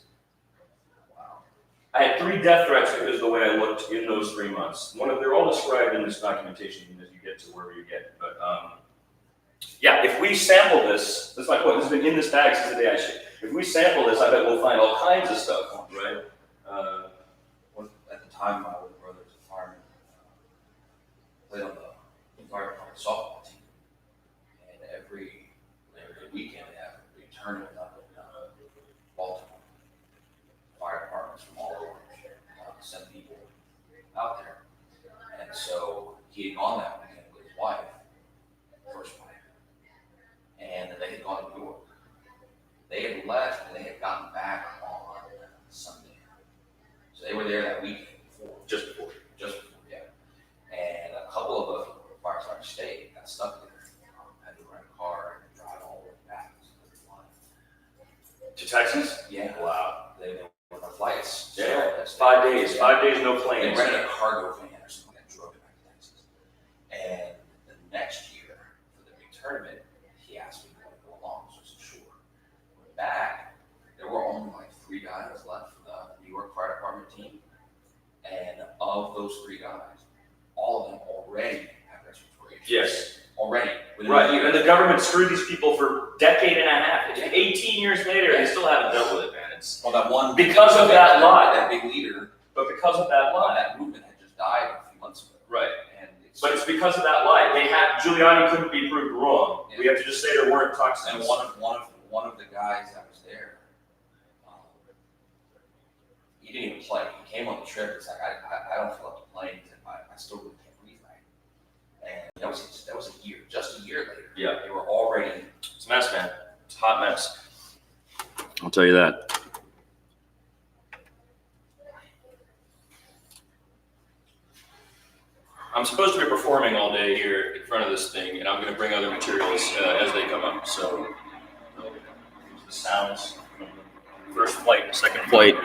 Wow. I had 3 death threats because of the way I looked in those 3 months. They're all described in this documentation as you get to wherever you get. But yeah, if we sample this, that's my point. This has been in this bag since the day I shipped. If we sample this, I bet we'll find all kinds of stuff, right? At the time, my older brother was a fireman. Played on the fire department softball team. And every weekend, they have a big tournament up in Baltimore. Fire departments from all over send people out there. And so he had gone that weekend with his wife, first wife. And they had gone to New York. They had left and they had gotten back on Sunday. So they were there that weekend before, just before, yeah. And a couple of the firefighters stayed, got stuck there. Had to rent a car and drive all the way back To Texas? Yeah. Wow. They were on flights. Yeah. So 5 days. Yeah. 5 days, no They planes. rented a cargo van or something and drove it back to Texas. And the next year, for the big tournament, he asked me if I wanted to go along, so I said, sure. We're back. There were only like 3 guys left for the New York Fire Department team. And of those 3 guys, all of them already have respiratory issues. Yes. Already. Within a Right, year. and the government screwed these people for a decade and a half. It's 18 years later, they still haven't dealt with it, man. It's Well, that one. Because of that lie. That big leader. but because of that lie. That movement had just died a few months ago. Right. And But it's because of that lie. Giuliani couldn't be proved wrong. We have to just say there weren't toxins. And one of the guys that was there, he didn't even play. He came on the trip. It's like I don't feel up to playing. I still really can't breathe right. And that was a year, just a year later. Yeah. They were already. It's a mess, man. It's a hot mess. I'll tell you that. I'm supposed to be performing all day here in front of this thing, and I'm going to bring other materials as they come up. So, the sounds, first flight, second flight.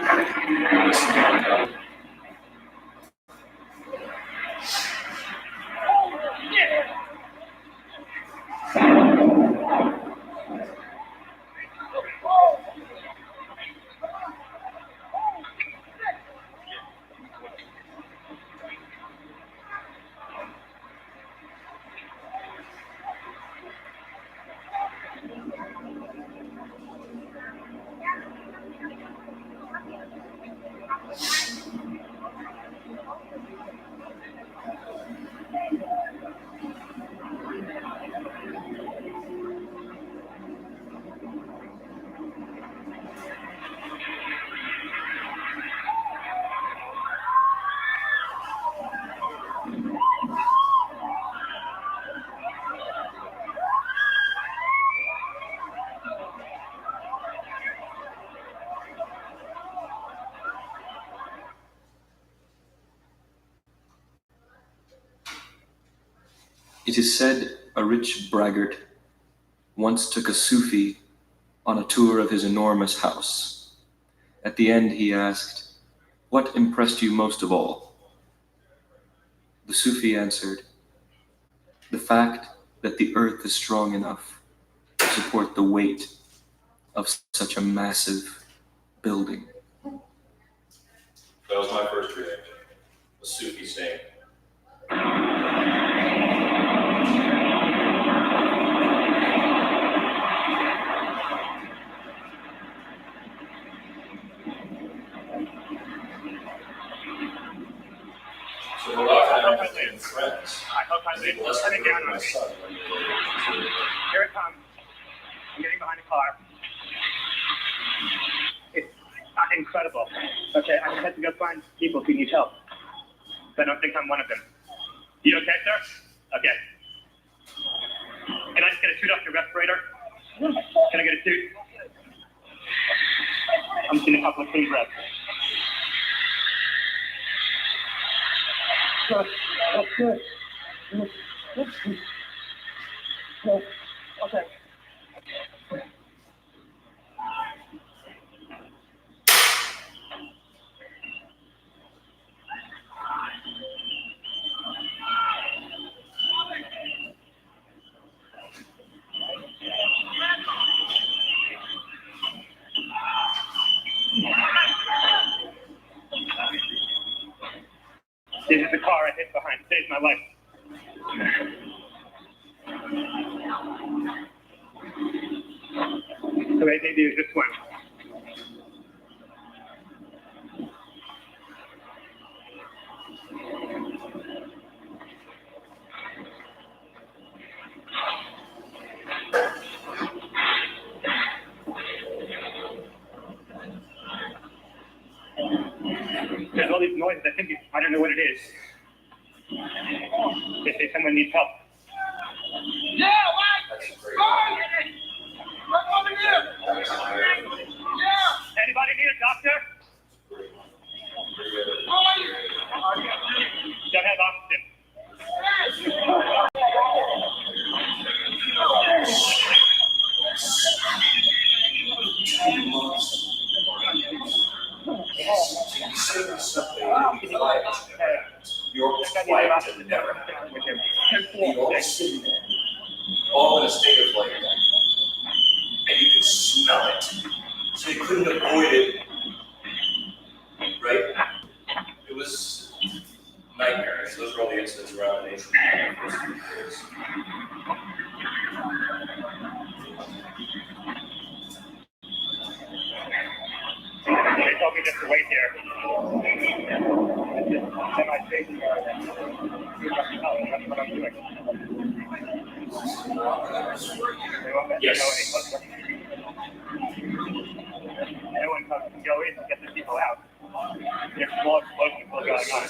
It is said a rich braggart once took a Sufi on a tour of his enormous house. At the end, he asked, "What impressed you most of all?" The Sufi answered, "The fact that the earth is strong enough to support the weight of such a massive building." That was my first reaction. A Sufi saying. So we're not gonna have any friends. I hope I'm They bless coming me down with on my me. son. Here it comes. I'm getting behind the car. It's incredible. Okay, I have to go find people who need help. I don't think I'm one of them. You okay, sir? Okay. Can I just get a suit off your respirator? Can I get a suit? I'm seeing a couple of clean breaths. Good. That's good. Okay. This is the car I hit behind. It saved my life. So maybe it's this one. There's all these noises. I don't know what it is. They say someone needs help. That's great. Anybody need a doctor? Don't have oxygen. You say something like your quiet and never happened. You all sitting there, all in a state of like, and you could smell it. So you couldn't avoid it, right? It was nightmares. Those were all the incidents around the nation. They told me just to wait here. Then I say, that's what I'm doing. They won't let me Yes. go any closer. No one can go in and get the people out. There's small explosions still going on.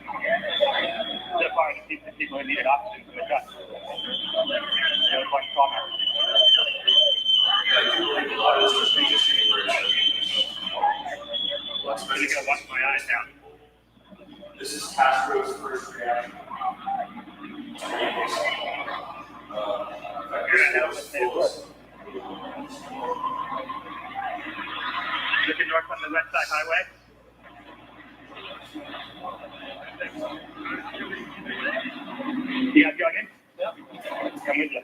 So far, the people who needed oxygen from the truck. It was like trauma. I do believe a lot of this was just I'm gonna wash my eyes out. This is Castro's first reaction. Looking north on the west side highway. You guys going in? Yep. Come with you.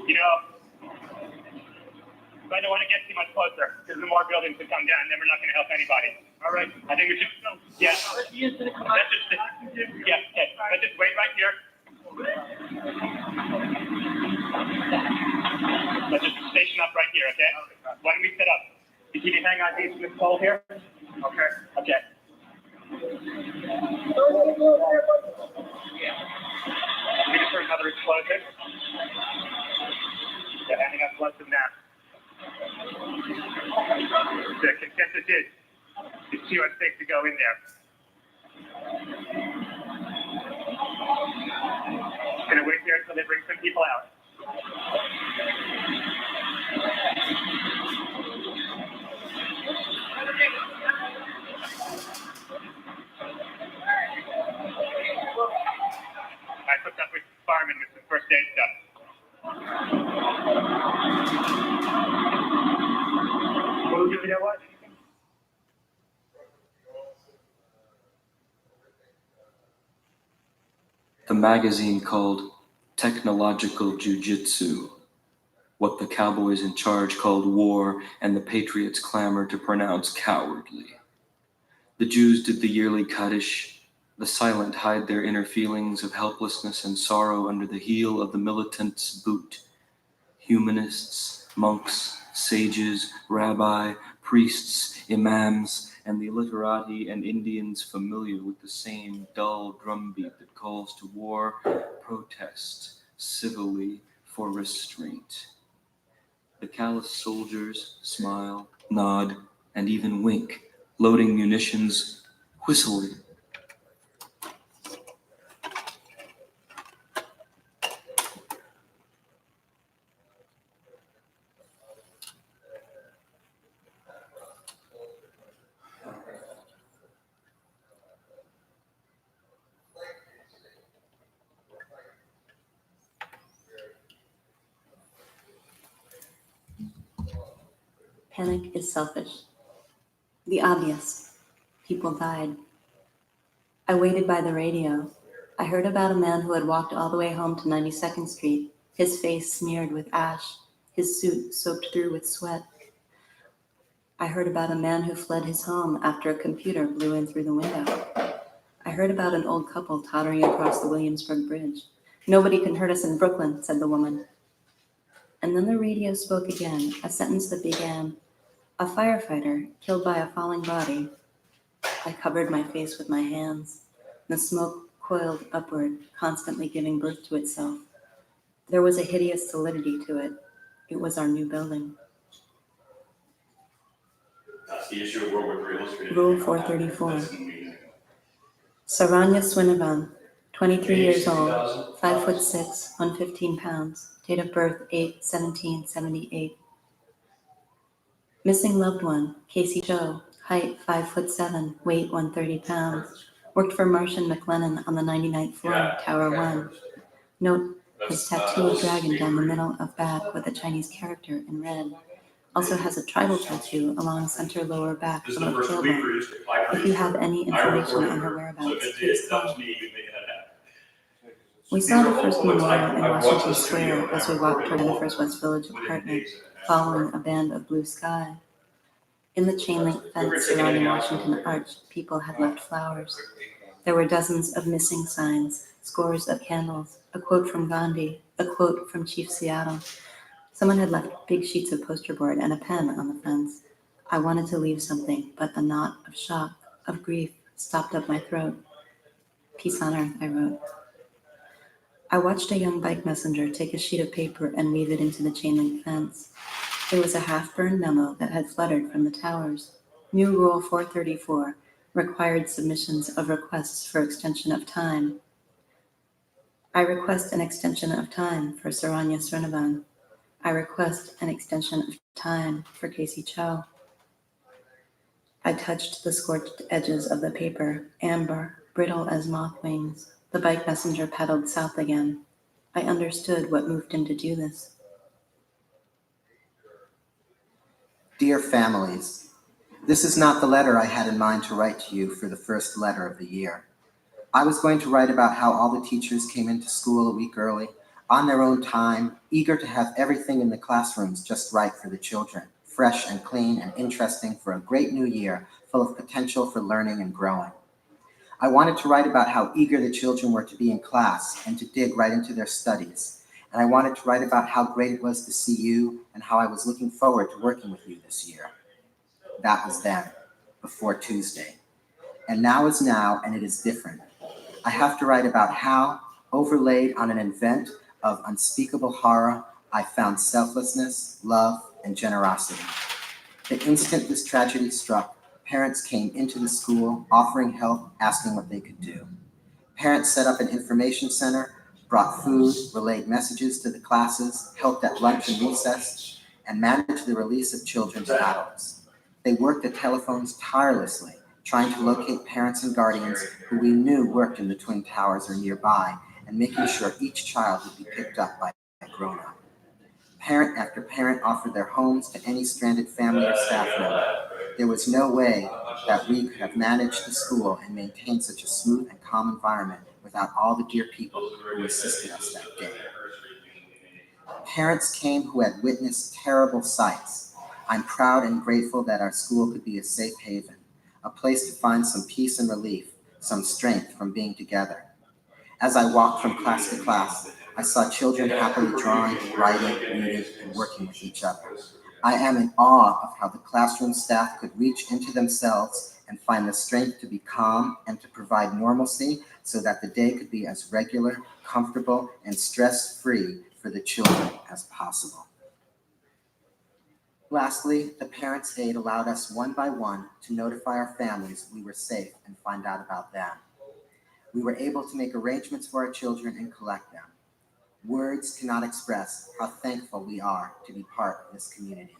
You know, I don't want to get too much closer because the more buildings that come down, then we're not going to help anybody. All right. I think we should. Yeah. Let's just. Yeah. Okay. Let's just wait right here. Let's just station up right here. Okay. Why don't we set up? Can you hang on these this pole here? Okay. Okay. Looking for another explosion. Yeah, handing out blood from that. The consensus is it's too unsafe to go in there. Gonna wait here until they bring some people out. I hooked up with firemen with some first aid stuff. Well, you know what? The magazine called Technological Jiu-Jitsu, what the cowboys in charge called war and the patriots clamored to pronounce cowardly. The Jews did the yearly Kaddish, the silent hide their inner feelings of helplessness and sorrow under the heel of the militant's boot. Humanists, monks, sages, rabbi, priests, imams, and the literati and Indians familiar with the same dull drumbeat that calls to war, protest, civilly, for restraint. The callous soldiers smile, nod, and even wink, loading munitions, whistling. Panic is selfish. The obvious. People died. I waited by the radio. I heard about a man who had walked all the way home to 92nd Street, his face smeared with ash, his suit soaked through with sweat. I heard about a man who fled his home after a computer blew in through the window. I heard about an old couple tottering across the Williamsburg Bridge. Nobody can hurt us in Brooklyn, said the woman. And then the radio spoke again, a sentence that began, a firefighter killed by a falling body. I covered my face with my hands. The smoke coiled upward, constantly giving birth to itself. There was a hideous solidity to it. It was our new building. That's the issue of World War III illustrated. Rule 434. Saranya Swinavan, 23 years old, 5'6", 115 pounds, date of birth 8/17/78. Missing loved one, Casey Cho, height 5'7", weight 130 pounds, worked for Marsh and McLennan on the 99th floor, Tower 1. Note, his tattoo dragon down the middle of back with a Chinese character in red. Also has a tribal tattoo along center lower back This is from the a first we tailbone. produced. If you have any information on her whereabouts, please That was call. me, we made that happen. We saw the first memorial in Washington Square as we walked toward Jennifer's West Village apartment, following a band of blue sky. In the chain link fence surrounding Washington Arch, people had left flowers. There were dozens of missing signs, scores of candles, a quote from Gandhi, a quote from Chief Seattle. Someone had left big sheets of poster board and a pen on the fence. I wanted to leave something, but a knot of shock, of grief, stopped up my throat. Peace on earth, I wrote. I watched a young bike messenger take a sheet of paper and weave it into the chain link fence. It was a half-burned memo that had fluttered from the towers. New Rule 434 required submissions of requests for extension of time. I request an extension of time for Saranya Srinavan. I request an extension of time for Casey Cho. I touched the scorched edges of the paper, amber, brittle as moth wings. The bike messenger pedaled south again. I understood what moved him to do this. Dear families, this is not the letter I had in mind to write to you for the first letter of the year. I was going to write about how all the teachers came into school a week early, on their own time, eager to have everything in the classrooms just right for the children, fresh and clean and interesting for a great new year full of potential for learning and growing. I wanted to write about how eager the children were to be in class and to dig right into their studies. And I wanted to write about how great it was to see you and how I was looking forward to working with you this year. That was then, before Tuesday. And now is now, and it is different. I have to write about how, overlaid on an event of unspeakable horror, I found selflessness, love, and generosity. The instant this tragedy struck, parents came into the school, offering help, asking what they could do. Parents set up an information center, brought food, relayed messages to the classes, helped at lunch and recess, and managed the release of children to adults. They worked the telephones tirelessly, trying to locate parents and guardians who we knew worked in the Twin Towers or nearby, and making sure each child would be picked up by a grown-up. Parent after parent offered their homes to any stranded family or staff member. There was no way that we could have managed the school and maintained such a smooth and calm environment without all the dear people who assisted us that day. Parents came who had witnessed terrible sights. I'm proud and grateful that our school could be a safe haven, a place to find some peace and relief, some strength from being together. As I walked from class to class, I saw children happily drawing, writing, reading, and working with each other. I am in awe of how the classroom staff could reach into themselves and find the strength to be calm and to provide normalcy so that the day could be as regular, comfortable, and stress-free for the children as possible. Lastly, the parents' aid allowed us one by one to notify our families we were safe and find out about them. We were able to make arrangements for our children and collect them. Words cannot express how thankful we are to be part of this community.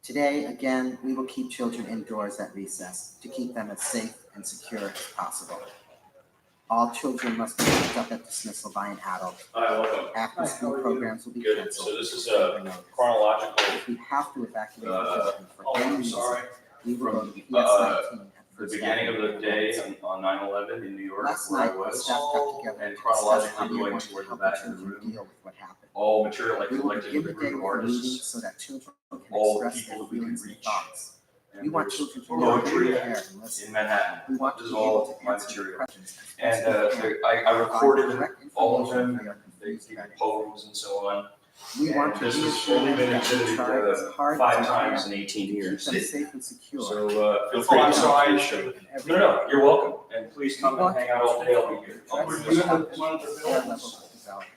Today, again, we will keep children indoors at recess to keep them as safe and secure as possible. All children must be picked up at dismissal by an adult. Hi, welcome. After-school programs will be Good. canceled. So this is over a notice. chronological. If we have to evacuate the children for any reason, we will go to PS 19 the at First beginning of Avenue. the day on 9/11 in New York, Last where I night, the was, staff got together and to chronologically discuss how we going want toward to the help back the of the children room. deal with what happened. All material I We will collected begin with the a day group with of a meeting artists, so that children can all the express their people we can feelings and reach. thoughts. And We want there's children to know poetry and care and listen. in Manhattan. We want This to is be able all to my answer material. questions as And best we can. I recorded Provide correct all of information them. if we are They confused gave about it. poems and so on. We want to This has reassure only them been that we exhibited try as hard 5 as we times can in 18 to keep years. them safe and secure. So feel free I'm to sorry. come. No, you're welcome. And please come and hang out all day. I'll be here.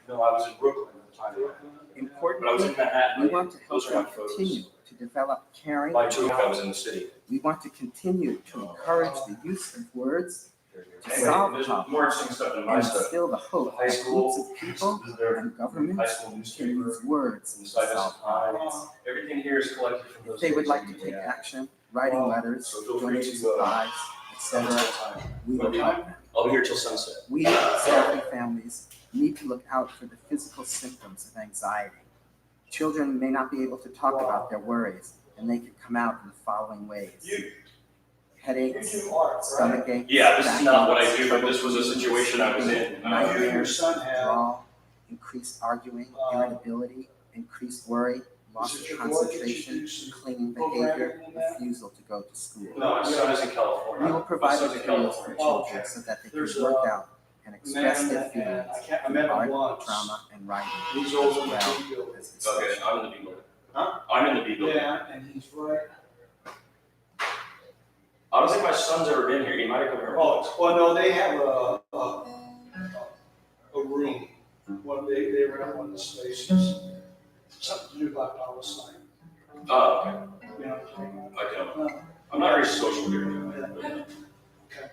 No, I was in Brooklyn at the time. But I was Importantly, in Manhattan. we want to help Those are them my photos. continue to develop caring. By 2 I was in the city. We want to continue to encourage the use of words to Anyway, solve there's problems more interesting stuff than my and stuff. instill the hope High that school, groups of people this is their and high governments school can newspaper. use words to Inside solve this problems. time, everything here is collected from If those they would days like in to take Minneapolis. action, writing letters, So feel free donating to, supplies, Some etc., time. we will help them. I'll be here till sunset. We, staff and families, need to look out for the physical symptoms of anxiety. Children may not be able to talk about their worries, and they can come out in the following ways. Headaches, stomach aches. Yeah, this is not what I backaches, do, but this was a trouble situation I was in. Nightmares, withdrawal, increased arguing, irritability, increased worry, loss of concentration, clinging behavior, refusal to go to school. No, my son is in California. We will provide My son's in materials for California. children so that they There's can work out and express their I feelings can't through remember art, once. drama, and writing, He's as over in the well big building. as discussion. Okay, I'm in the B building. Huh? I'm in the B building. Yeah, and he's right. I don't think my son's ever been here. He might have come here once. Oh, well, no, they have a room. They rent one of the spaces. Something to do about Palestine. Oh, okay. You know, I don't. I'm not very social here. okay.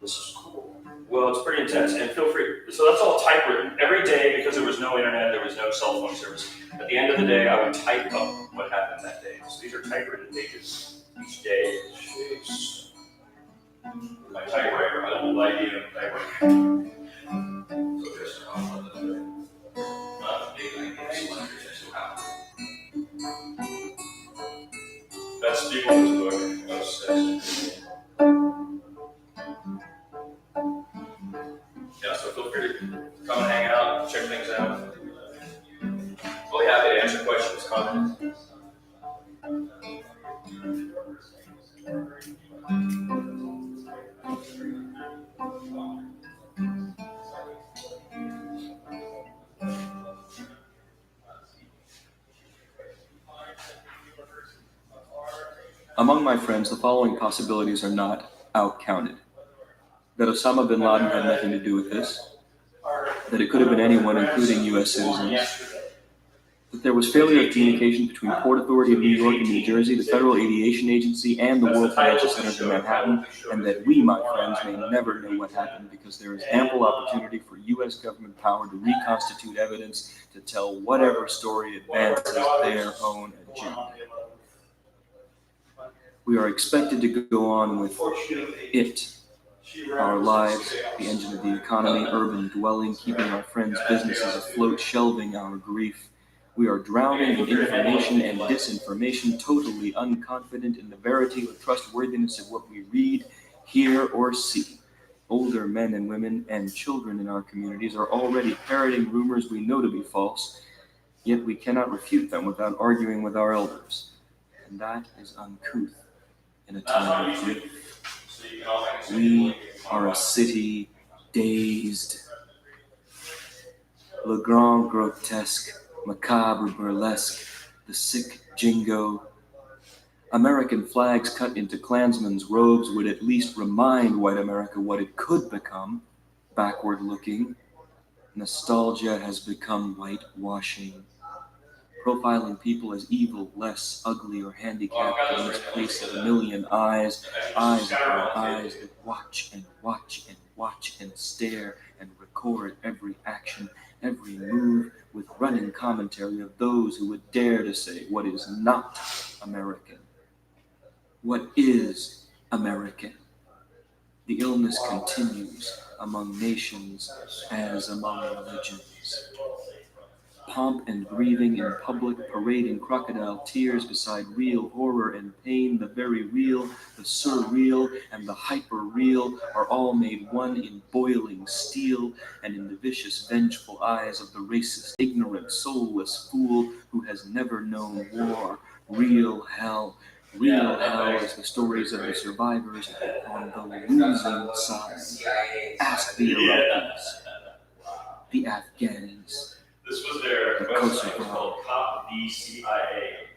This is cool. Well, it's pretty intense, and feel free. So that's all typewritten. Every day, because there was no internet, there was no cell phone service. At the end of the day, I would type up what happened that day. So these are typewritten pages each day. Jeez. My typewriter, I have no idea of typewriter. So there's that's Stephen's book. That was 6. Yeah, so feel free to come and hang out, check things out. We'll be happy to answer questions, comments. Among my friends, the following possibilities are not out-counted. That Osama bin Laden had nothing to do with this. That it could have been anyone, including U.S. citizens. That there was failure of communication between Port Authority of New York and New Jersey, the Federal Aviation Agency, and the World Financial Centers in Manhattan, and that we, my friends, may never know what happened because there is ample opportunity for U.S. government power to reconstitute evidence to tell whatever story advances their own agenda. We are expected to go on with it, our lives, the engine of the economy, urban dwelling, keeping our friends' businesses afloat, shelving our grief. We are drowning in information and disinformation, totally unconfident in the verity or trustworthiness of what we read, hear, or see. Older men and women and children in our communities are already parroting rumors we know to be false, yet we cannot refute them without arguing with our elders. And that is uncouth in a time of grief. We are a city dazed. Le Grand Grotesque macabre burlesque, the sick jingo. American flags cut into Klansmen's robes would at least remind white America what it could become, backward looking. Nostalgia has become whitewashing, profiling people as evil, less ugly, or handicapped in this place of a million eyes, eyes upon eyes that watch and watch and watch and stare and record every action, every move, with running commentary of those who would dare to say what is not American. What is American? The illness continues among nations as among religions. Pomp and grieving in public, parading crocodile tears beside real horror and pain, the very real, the surreal, and the hyper-real are all made one in boiling steel and in the vicious, vengeful eyes of the racist, ignorant, soulless fool who has never known war. Real hell is the stories of the survivors on the losing side. Ask the Iraqis, the Afghans, This was their the website, it was Kosovo. called Cop the CIA.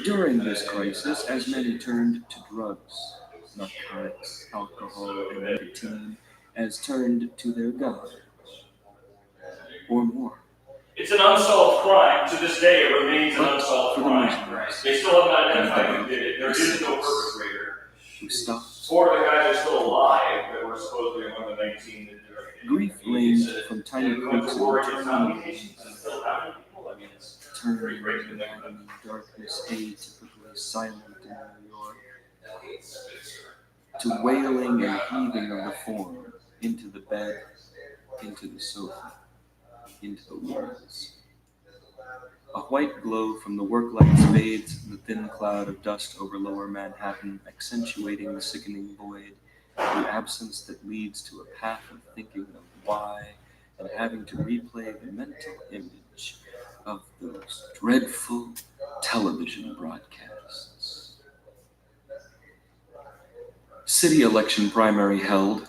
During this crisis, as many turned to drugs, narcotics, alcohol, and nicotine, as turned to their God, or more. It's an unsolved crime. To this day, it remains an unsolved For the crime. Muslims, They still haven't identified who did it. There is no perpetrator. who stopped. 4 of the guys are still alive that were supposedly among the 19 that Grief ranged from tiny creeks in and turning in darkness, atypically silent in New York, to wailing and heaving of the form, into the bed, into the sofa, into the walls. A white glow from the work lights fades the thin cloud of dust over lower Manhattan, accentuating the sickening void, the absence that leads to a path of thinking of why, and having to replay the mental image of those dreadful television broadcasts. City election primary held,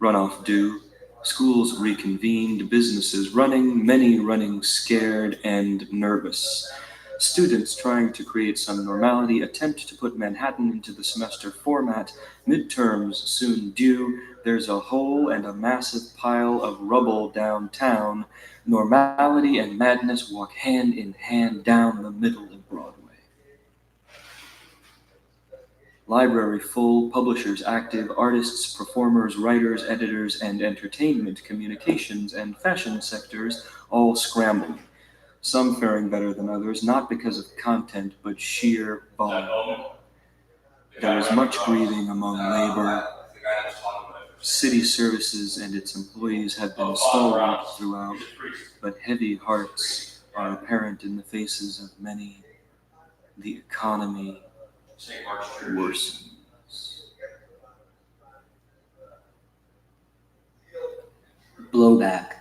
runoff due, schools reconvened, businesses running, many running scared and nervous. Students trying to create some normality attempt to put Manhattan into the semester format. Midterms soon due. There's a hole and a massive pile of rubble downtown. Normality and madness walk hand in hand down the middle of Broadway. Library full, publishers active, artists, performers, writers, editors, and entertainment, communications, and fashion sectors all scrambling. Some faring better than others, not because of content, but sheer volume. There is much grieving among labor. City services and its employees have been stalwart throughout, but heavy hearts are apparent in the faces of many. The economy worsens. Blowback.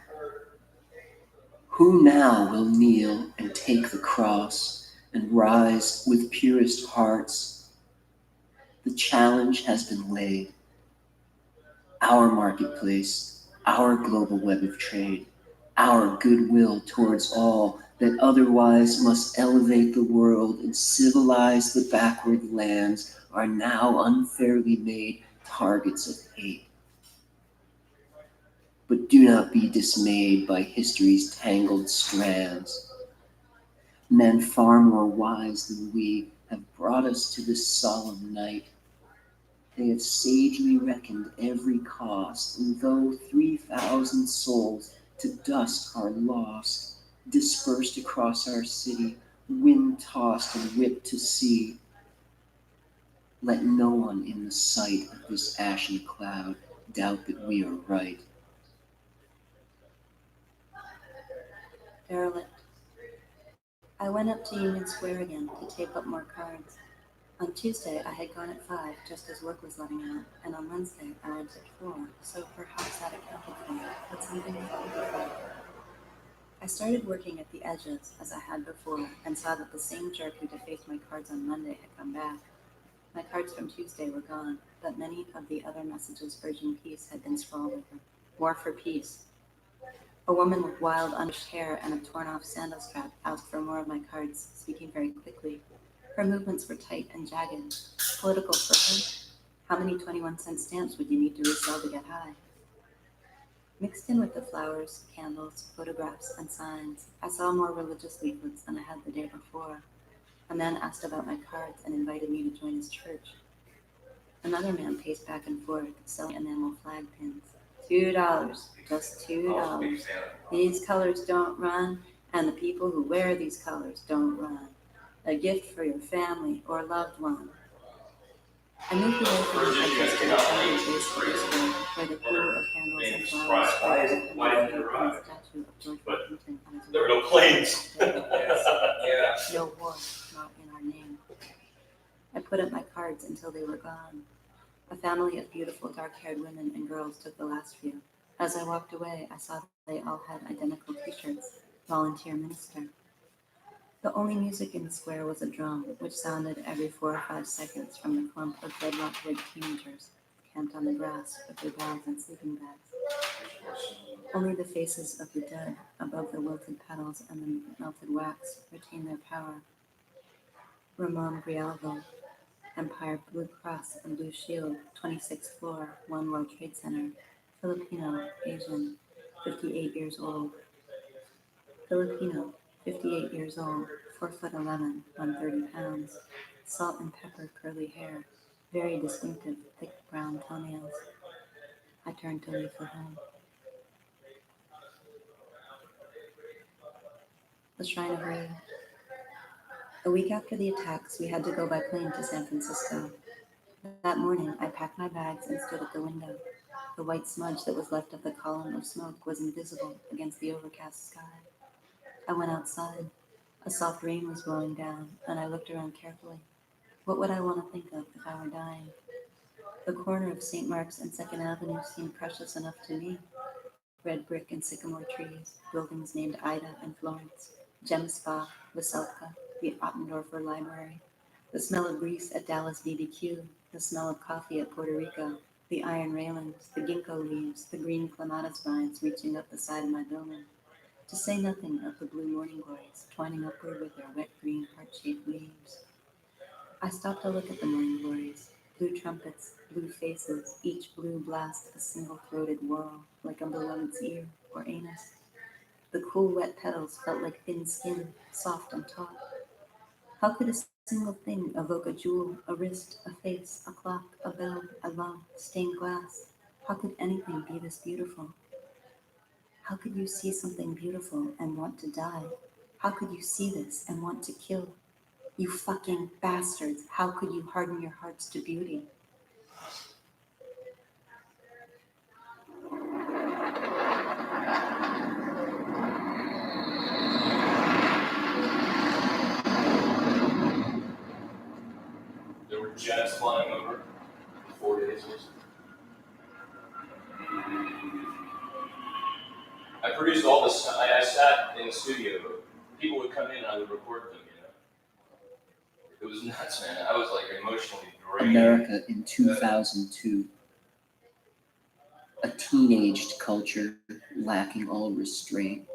Who now will kneel and take the cross and rise with purest hearts? The challenge has been laid. Our marketplace, our global web of trade, our goodwill towards all that otherwise must elevate the world and civilize the backward lands are now unfairly made targets of hate. But do not be dismayed by history's tangled strands. Men far more wise than we have brought us to this solemn night. They have sagely reckoned every cost, and though 3,000 souls to dust are lost, dispersed across our city, wind-tossed and whipped to sea, let no one in the sight of this ashen cloud doubt that we are right. Derelict. I went up to Union Square again to tape up more cards. On Tuesday, I had gone at 5, just as work was letting out, and on Wednesday, I went at 4, so perhaps that accounted for it, but something felt different. I started working at the edges, as I had before, and saw that the same jerk who defaced my cards on Monday had come back. My cards from Tuesday were gone, but many of the other messages urging peace had been scrawled over. More for peace. A woman with wild, undished hair and a torn-off sandal strap asked for more of my cards, speaking very quickly. Her movements were tight and jagged. Political fervor? How many 21-cent stamps would you need to resell to get high? Mixed in with the flowers, candles, photographs, and signs, I saw more religious leaflets than I had the day before. A man asked about my cards and invited me to join his church. Another man paced back and forth, selling enamel flag pins. $2, just $2. These colors don't run, and the people who wear these colors don't run. A gift for your family or loved one. I moved away from the edges to the center base of the square, where the pool of candles and flowers spread Why didn't the you arrive? statue of George But Washington on his There were no planes. Yeah. No war, not in our name. I put up my cards until they were gone. A family of beautiful dark-haired women and girls took the last few. As I walked away, I saw they all had identical t-shirts, volunteer minister. The only music in the square was a drum, which sounded every 4 or 5 seconds from the clump of dreadlock-rigged teenagers camped on the grass with their bags and sleeping bags. Only the faces of the dead, above the wilted petals and the melted wax, retained their power. Ramon Grijalvo, Empire Blue Cross and Blue Shield, 26th floor, One World Trade Center, Filipino, Asian, 58 years old. Filipino, 58 years old, 4'11", 130 pounds, salt and pepper curly hair, very distinctive, thick brown toenails. I turned to leave for home. The Shrine of Rage. A week after the attacks, we had to go by plane to San Francisco. That morning, I packed my bags and stood at the window. The white smudge that was left of the column of smoke was invisible against the overcast sky. I went outside. A soft rain was blowing down, and I looked around carefully. What would I want to think of if I were dying? The corner of St. Mark's and 2nd Avenue seemed precious enough to me. Red brick and sycamore trees, buildings named Ida and Florence, Gem Spa, Veselka, the Ottendorfer Library, the smell of grease at Dallas BBQ, the smell of coffee at Puerto Rico, the iron railings, the ginkgo leaves, the green clematis vines reaching up the side of my building. To say nothing of the blue morning glories twining upward with their wet green heart-shaped leaves. I stopped to look at the morning glories, blue trumpets, blue faces, each blue blast a single-throated whirl, like a beloved's ear or anus. The cool, wet petals felt like thin skin, soft and taut. How could a single thing evoke a jewel, a wrist, a face, a clock, a bell, a love, stained glass? How could anything be this beautiful? How could you see something beautiful and want to die? How could you see this and want to kill? You fucking bastards, how could you harden your hearts to beauty? There were jets flying over for 4 days. I produced all this. I sat in the studio. People would come in and I would record them, you know. It was nuts, man. I was like emotionally drained. America in 2002. A teenaged culture lacking all restraint.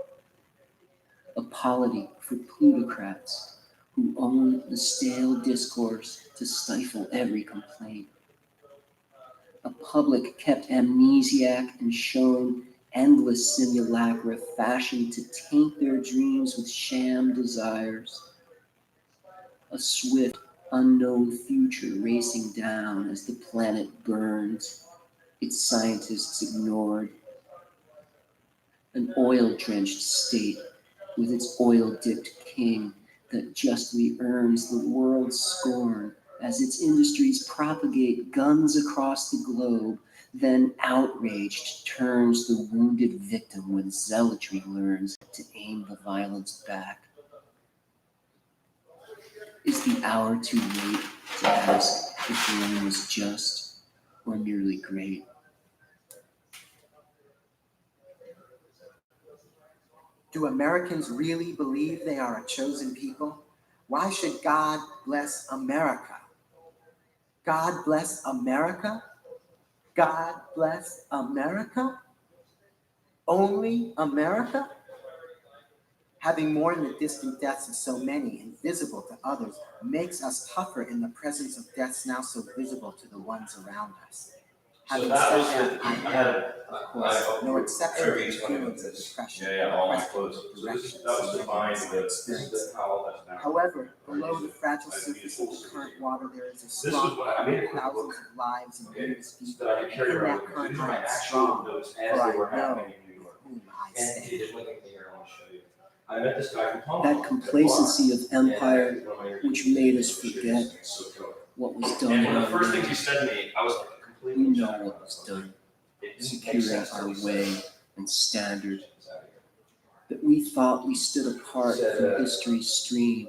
A polity for plutocrats who own the stale discourse to stifle every complaint. A public kept amnesiac and shown endless simulacra fashioned to taint their dreams with sham desires. A swift, unknown future racing down as the planet burns, its scientists ignored. An oil-drenched state with its oil-dipped king that justly earns the world's scorn as its industries propagate guns across the globe, then outraged turns the wounded victim when zealotry learns to aim the violence back. Is the hour too late to ask if the rain was just or merely great? Do Americans really believe they are a chosen people? Why should God bless America? God bless America? God bless America? Only America? Having mourned the distant deaths of so many, invisible to others, makes us tougher in the presence of deaths now so visible to the ones around us. So Having that was said the, that, I had a, of course, no exception to the feelings of depression, all my depressed clothes. So direction, this, that was defined, some this is experience. how that's now. However, below the fragile surface of the current water, there is a This strong was what I made a quick thousands book, of lives and okay, years deep, so that I could carry in around that with me. current These are my I am actual strong, notes for as they I were know happening in New York. whom I And stand. there's one thing here I want to show you. I met this guy from Hong That Kong. complacency of empire which made us forget what was done. And one of the in our first things he way. said to me, I was like We completely know what was done, It didn't make securing sense our till he way said and standard, it. that we thought we stood apart Said, from history's stream,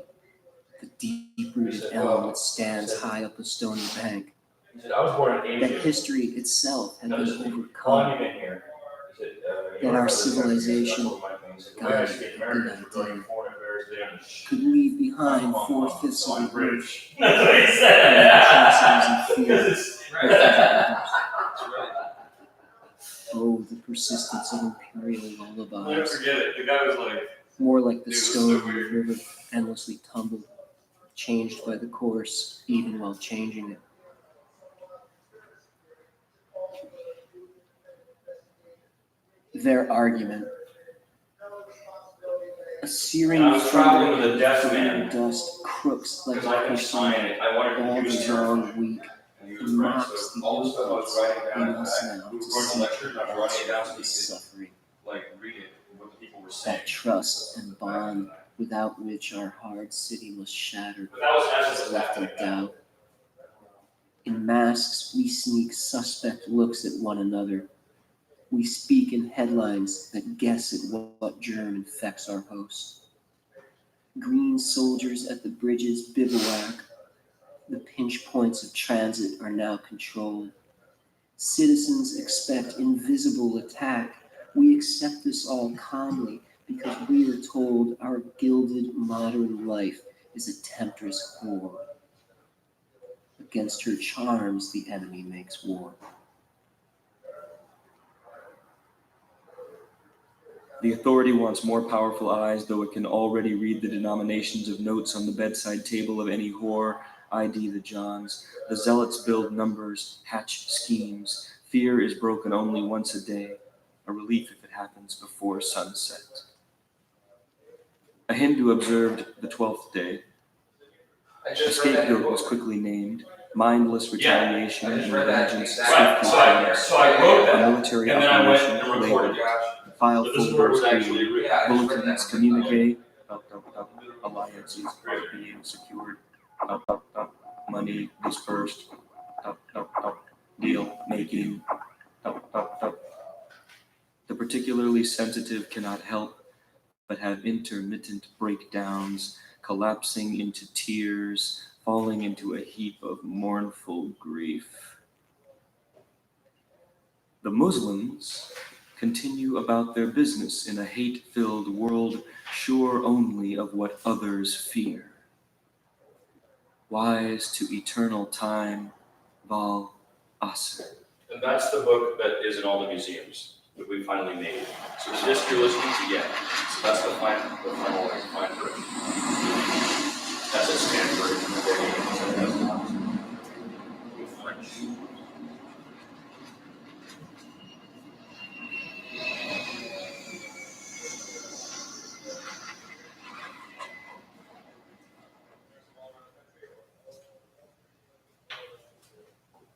the deep-rooted said, elm well, that stands said- high up a stony bank, He said, I was born in that Asia. history itself had been Notice the overcome, monument here. He said, that our civilization, the way I speak American is regarding foreign affairs, they understand. could leave behind four-fifths So of I'm the earth British. That's what he and said. atrocities and fear. Because it's right. That's right. Oh, the persistence of imperial I'll never lullabies, forget it. The guy was like, more like the It was so stone in the weird. river endlessly tumbled, changed by the course, even while changing it. Their argument, a searing And I was traveling with a deaf thunder man. of dust crooks like because a I can person sign it, I wanted all to, he was the terrified. long week. And he It was right, mocks so the all the stuff I was writing in down, us I, now we were to going see to lecture, and I was writing it down so the he could, suffering, like, read it, what the people were saying. that trust and bond without which our hard city must shatter But that was as it is was left in happening. doubt. In masks, we sneak suspect looks at one another. We speak in headlines that guess at what germ infects our host. Green soldiers at the bridges bivouac. The pinch points of transit are now controlled. Citizens expect invisible attack. We accept this all calmly because we are told our gilded modern life is a temptress whore. Against her charms, the enemy makes war. The authority wants more powerful eyes, though it can already read the denominations of notes on the bedside table of any whore, ID the Johns. The zealots build numbers, hatch schemes. Fear is broken only once a day, a relief if it happens before sunset. A Hindu observed the 12th day. I A just read that in the scapegoat book. was quickly named. Mindless retaliation I and just read that vengeance exactly. swiftly comes. So I wrote A that, military and then I went operation and recorded labeled. it. File But this is where it was folders actually created. written. Bulletins communique. Alliances are being secured. Money dispersed. Deal making. The particularly sensitive cannot help but have intermittent breakdowns, collapsing into tears, falling into a heap of mournful grief. The Muslims continue about their business in a hate-filled world, sure only of what others fear. Wise to eternal time, Val Asr. And that's the book that is in all the museums that we finally made. So the disc you're listening to, yeah. So that's the final version. That's at Stanford. In French.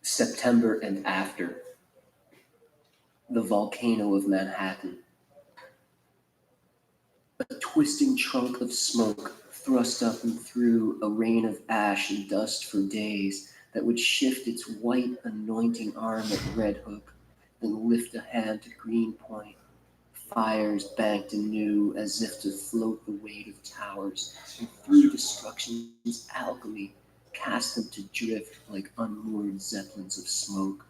September and after. The volcano of Manhattan. A twisting trunk of smoke thrust up and through a rain of ash and dust for days that would shift its white anointing arm at Red Hook, then lift a hand to Greenpoint. Fires banked anew as if to float the weight of towers, and through destruction's alchemy cast them to drift like unmoored zeppelins of smoke.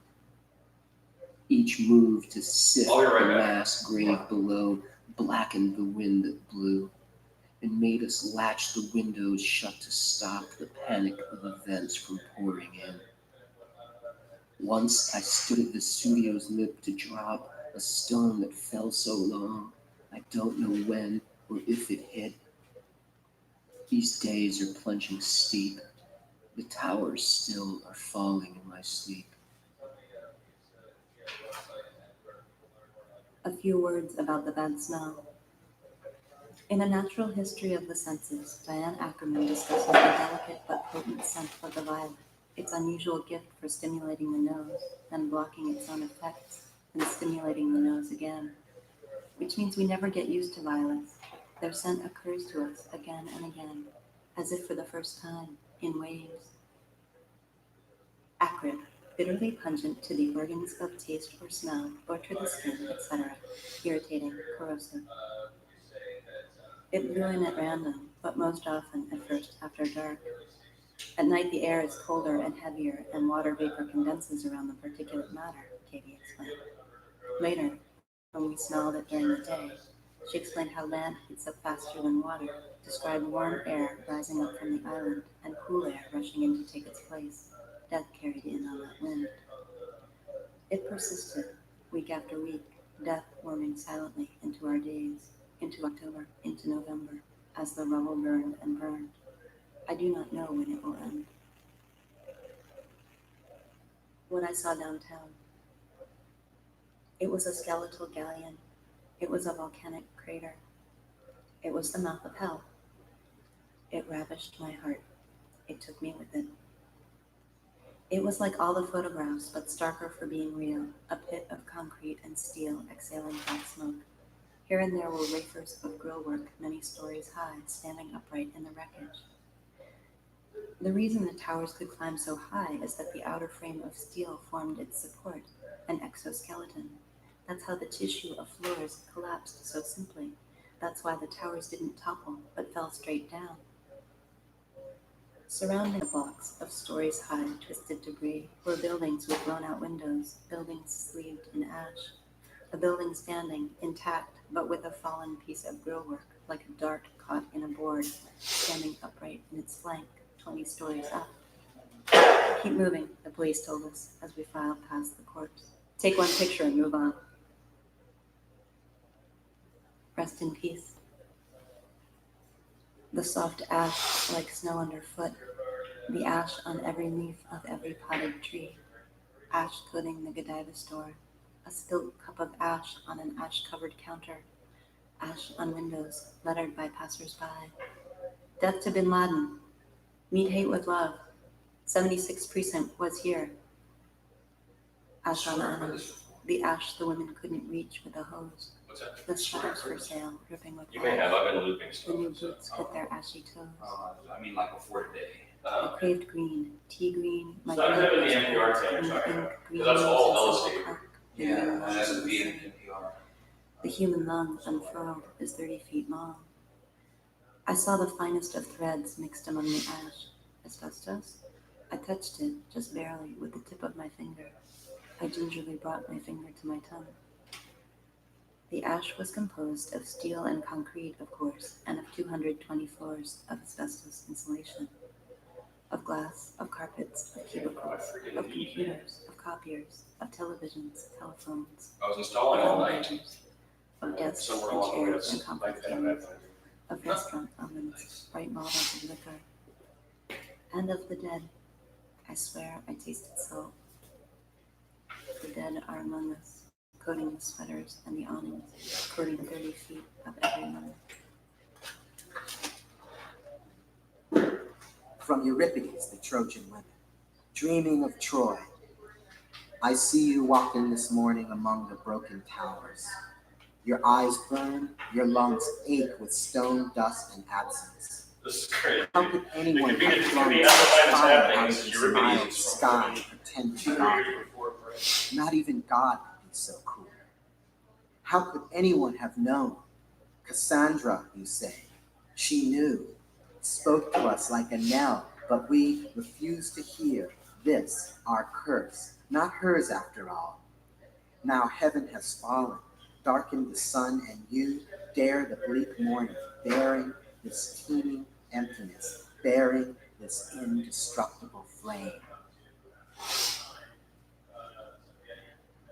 Each move to sift I'll be right the back. mass grave below blackened the wind that blew and made us latch the windows shut to stop the panic of events from pouring in. Once I stood at Vesuvio's lip to drop A storm that fell so long, I don't know when or if it hit. These days are plunging steep. The towers still are falling in my sleep. A few words about the bad smell. In A Natural History of the Senses, Diane Ackerman discusses the delicate but potent scent of the violet, its unusual gift for stimulating the nose, then blocking its own effects, and stimulating the nose again. Which means we never get used to violets. Their scent occurs to us again and again, as if for the first time, in waves. Acrid, bitterly pungent to the organs of taste or smell, or to the skin, etc. Irritating, corrosive. It blew in at random, but most often at first after dark. At night the air is colder and heavier, and water vapor condenses around the particulate matter, Katie explained. Later, when we smelled it during the day, she explained how land heats up faster than water, described warm air rising up from the island, and cool air rushing in to take its place, death carried in on that wind. It persisted, week after week, death warming silently into our days, into October, into November, as the rubble burned and burned. I do not know when it will end. What I saw downtown. It was a skeletal galleon. It was a volcanic crater. It was the mouth of hell. It ravished my heart. It took me with it. It was like all the photographs, but starker for being real, a pit of concrete and steel exhaling black smoke. Here and there were wafers of grillwork many stories high, standing upright in the wreckage. The reason the towers could climb so high is that the outer frame of steel formed its support, an exoskeleton. That's how the tissue of floors collapsed so simply. That's why the towers didn't topple, but fell straight down. Surrounding the blocks of stories high, twisted debris were buildings with blown-out windows, buildings sleeved in ash. A building standing, intact, but with a fallen piece of grillwork, like a dart caught in a board, standing upright in its flank, 20 stories up. Keep moving, the police told us as we filed past the corpse. Take one picture and move on. Rest in peace. The soft ash like snow underfoot, the ash on every leaf of every potted tree, ash coating the Godiva store, a spilt cup of ash on an ash-covered counter, ash on windows lettered by passers-by. Death to Bin Laden. Meet hate with love. 76th Precinct was here. Ash on awnings, the ash the women couldn't reach with a hose. What's that? The shutters for sale, dripping with You may oil. have, I've been looping The stuff. new boots with their ashy toes. I mean, like before today. I craved green, tea green, my So I'm having the green NPR green thing, sorry. ink, green That's all leaves in LSD. Central Park, the Yeah, green and lungs that's in a the B in city. NPR. The human lung, unfurled, is 30 feet long. I saw the finest of threads mixed among the ash. Asbestos? I touched it, just barely, with the tip of my finger. I gingerly brought my finger to my tongue. The ash was composed of steel and concrete, of course, and of 220 floors of asbestos insulation. Of glass, of carpets, of cubicles, of computers, of copiers, of televisions, telephones, I was of installing all night. elevators, of desks Somewhere and along the way, chairs and it's conference like that. tables, of restaurant ovens, bright bottles of liquor, and of the dead. I swear I tasted salt. The dead are among us, coating the sweaters and the awnings, coating 30 feet of everyone. From Euripides, the Trojan women, dreaming of Troy. I see you walking this morning among the broken towers. Your eyes burn, your lungs ache with stone, dust, and absence. This is great. How could anyone It could be- have it could flown be such amplified as fire happening. out of It's this Euripides. mild It's from- sky and pretend to be God? Not even God could be so cool. How could anyone have known? Cassandra, you say. She knew, spoke to us like a knell, but we refused to hear this, our curse, not hers after all. Now heaven has fallen, darkened the sun, and you dare the bleak morning, bearing this teeming emptiness, bearing this indestructible flame.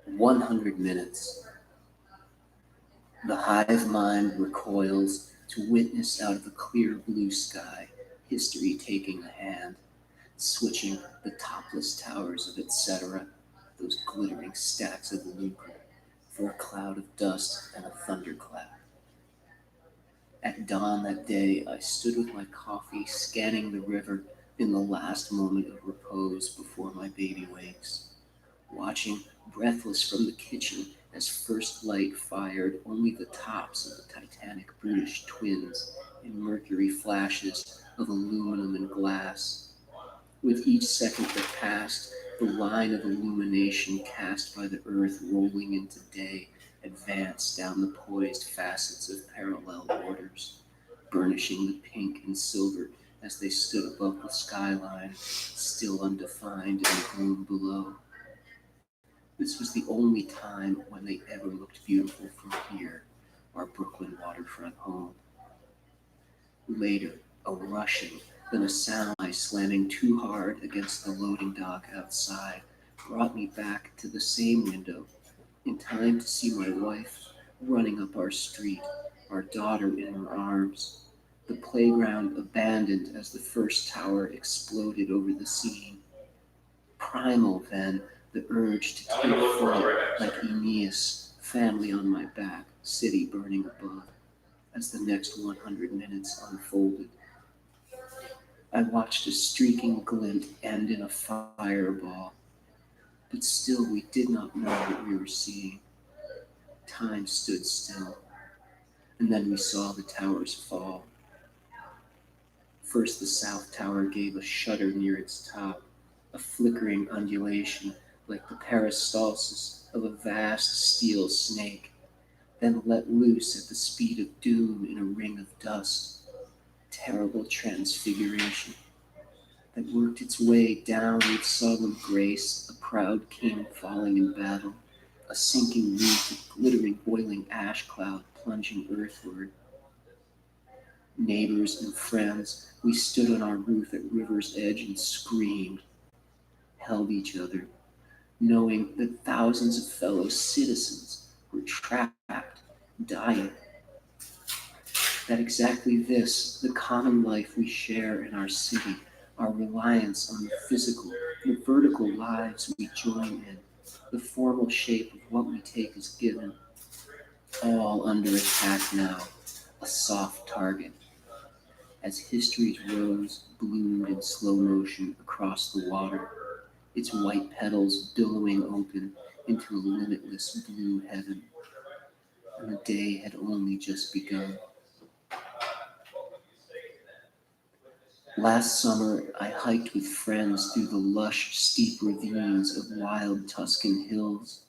100 minutes. The hive mind recoils to witness out of the clear blue sky history taking a hand, switching the topless towers of etc., those glittering stacks of lucre, for a cloud of dust and a thunderclap. At dawn that day, I stood with my coffee scanning the river in the last moment of repose before my baby wakes, watching breathless from the kitchen as first light fired only the tops of the Titanic British twins in mercury flashes of aluminum and glass. With each second that passed, the line of illumination cast by the earth rolling into day advanced down the poised facets of parallel orders, burnishing the pink and silver as they stood above the skyline, still undefined in the gloom below. This was the only time when they ever looked beautiful from here, our Brooklyn waterfront home. Later, a rushing, then a sound slamming too hard against the loading dock outside brought me back to the same window, in time to see my wife running up our street, our daughter in her arms, the playground abandoned as the first tower exploded over the scene. Primal then, the urge to take flight like Aeneas, family on my back, city burning above, as the next 100 minutes unfolded. I watched a streaking glint end in a fireball, but still we did not know what we were seeing. Time stood still, and then we saw the towers fall. First the south tower gave a shudder near its top, a flickering undulation like the peristalsis of a vast steel snake, then let loose at the speed of doom in a ring of dust. Terrible transfiguration that worked its way down with solemn grace, a proud king falling in battle, a sinking wreath of glittering boiling ash cloud plunging earthward. Neighbors and friends, we stood on our roof at river's edge and screamed, held each other, knowing that thousands of fellow citizens were trapped, dying. That exactly this, the common life we share in our city, our reliance on the physical, the vertical lives we join in, the formal shape of what we take as given, all under attack now, a soft target. As history's rose bloomed in slow motion across the water, its white petals billowing open into a limitless blue heaven, and the day had only just begun. Last summer, I hiked with friends through the lush, steep ravines of wild Tuscan hills,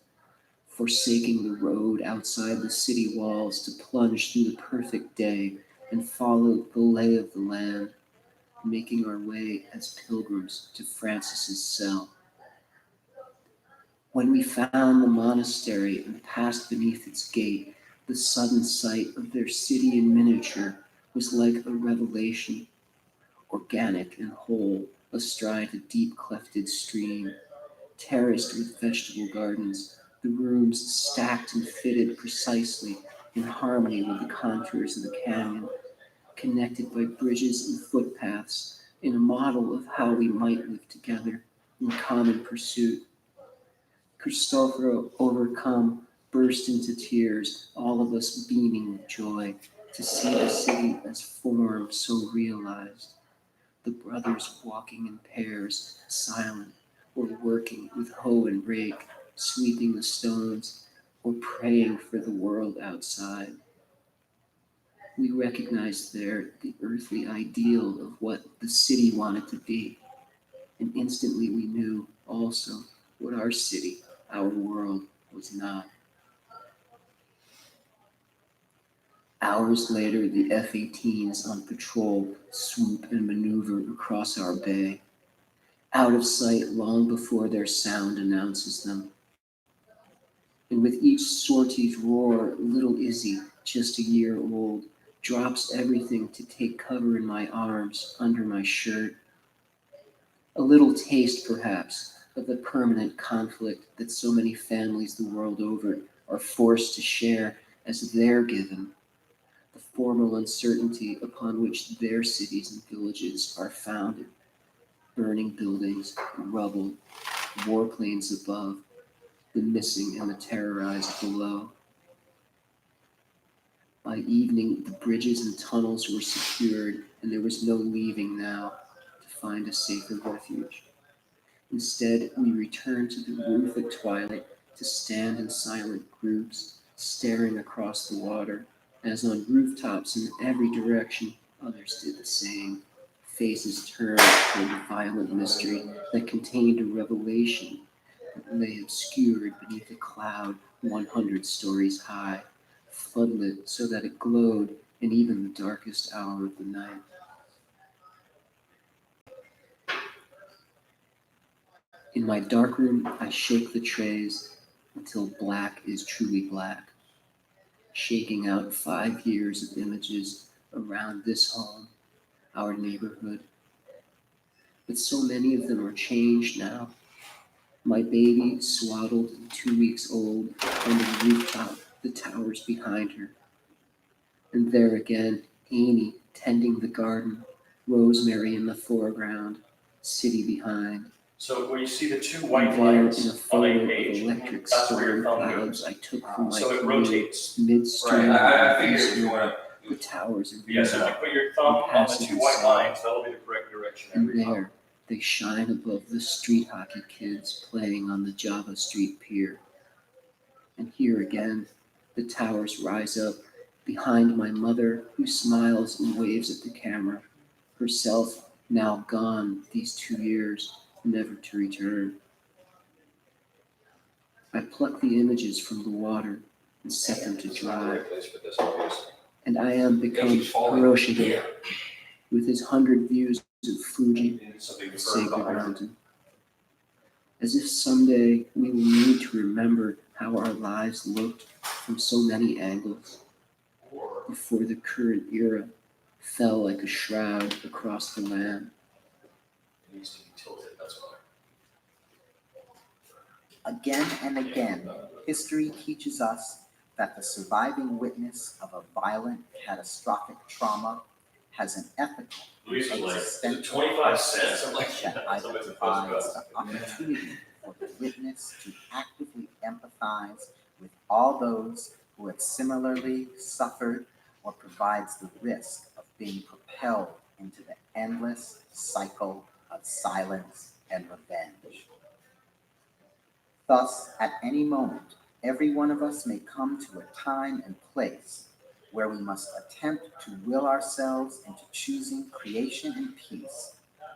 forsaking the road outside the city walls to plunge through the perfect day and follow the lay of the land, making our way as pilgrims to Francis's cell. When we found the monastery and passed beneath its gate, the sudden sight of their city in miniature was like a revelation, organic and whole, astride a deep-clefted stream, terraced with vegetable gardens, the rooms stacked and fitted precisely in harmony with the contours of the canyon, connected by bridges and footpaths in a model of how we might live together in common pursuit. Cristoforo, overcome, burst into tears, all of us beaming with joy to see the city as form so realized. The brothers walking in pairs, silent, or working with hoe and rake, sweeping the stones, or praying for the world outside. We recognized there the earthly ideal of what the city wanted to be, and instantly we knew also what our city, our world, was not. Hours later, the F-18s on patrol swoop and maneuver across our bay, out of sight long before their sound announces them. And with each sortie's roar, little Izzy, just a year old, drops everything to take cover in my arms, under my shirt. A little taste, perhaps, of the permanent conflict that so many families the world over are forced to share as their given, the formal uncertainty upon which their cities and villages are founded, burning buildings, rubble, warplanes above, the missing and the terrorized below. By evening, the bridges and tunnels were secured, and there was no leaving now to find a safer refuge. Instead, we returned to the roof at twilight to stand in silent groups, staring across the water, as on rooftops in every direction, others did the same, faces turned toward the violent mystery that contained a revelation that lay obscured beneath a cloud 100 stories high, floodlit so that it glowed in even the darkest hour of the night. In my darkroom, I shake the trays until black is truly black, shaking out 5 years of images around this home, our neighborhood. But so many of them are changed now. My baby, swaddled and 2 weeks old, on the rooftop, the towers behind her. And there again, Amy tending the garden, Rosemary in the foreground, city behind. So where you see the two And white there, in a lines on photo a of page, electric that's where your storm thumb clouds goes. I took from my So it canoe rotates. midstream Right, I of figured if you Eastern, want the towers are Yeah, so if you visible, put your thumb on the two white lines, that'll be the correct direction and every time. there they shine above the street hockey kids playing on the Java Street Pier. And here again, the towers rise up behind my mother, who smiles and waves at the camera, herself now gone these 2 years, never to return. I pluck the images from the water and set them to It's not the dry, right place for this, obviously. and I am become Hiroshige, with his 100 views of Fuji, You need something the to burn sacred behind. mountain. As if someday we will need to remember how our lives looked from so many angles, Or before the current era fell like a shroud across the land. it needs to be tilted, that's why. Again and again, history teaches us that the surviving witness of a violent, catastrophic trauma has an ethical, Luis was like, is it existential 25 cents? I'm like, that yeah, either somebody's supposed provides to. the opportunity for the witness to actively empathize with all those who have similarly suffered, or provides the risk of being propelled into the endless cycle of silence and revenge. Thus, at any moment, every one of us may come to a time and place where we must attempt to will ourselves into choosing creation and peace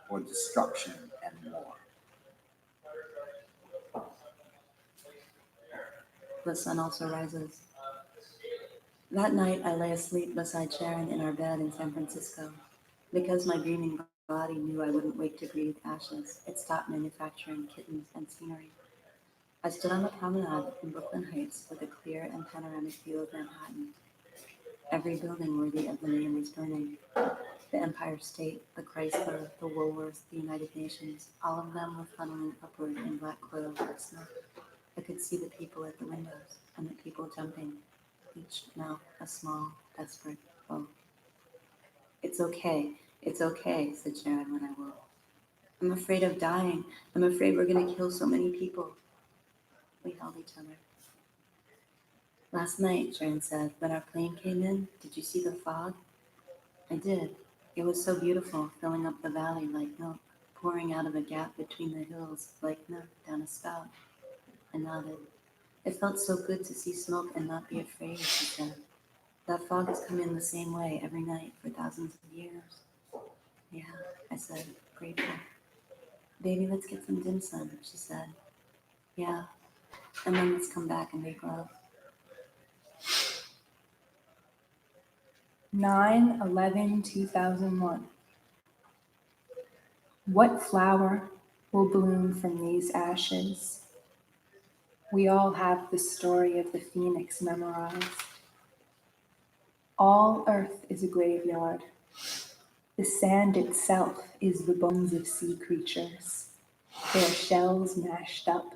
or destruction and war. The sun also rises. That night, I lay asleep beside Sharon in our bed in San Francisco. Because my dreaming body knew I wouldn't wake to breathe ashes, it stopped manufacturing kittens and scenery. I stood on the promenade in Brooklyn Heights with a clear and panoramic view of Manhattan. Every building worthy of the name was burning. The Empire State, the Chrysler, the Woolworths, the United Nations, all of them were funneling upward in black coils of smoke. I could see the people at the windows, and the people jumping, each now a small, desperate foe. It's okay, said Sharon when I woke. I'm afraid of dying. I'm afraid we're going to kill so many people. We held each other. Last night, Sharon said, when our plane came in, did you see the fog? I did. It was so beautiful, filling up the valley like milk, pouring out of a gap between the hills like milk down a spout. I nodded. It felt so good to see smoke and not be afraid, she said. That fog has come in the same way every night for thousands of years. Yeah, I said, grateful. Baby, let's get some dim sum, she said. Yeah, and then let's come back and make love. 9/11/2001. What flower will bloom from these ashes? We all have the story of the phoenix memorized. All earth is a graveyard. The sand itself is the bones of sea creatures, their shells mashed up,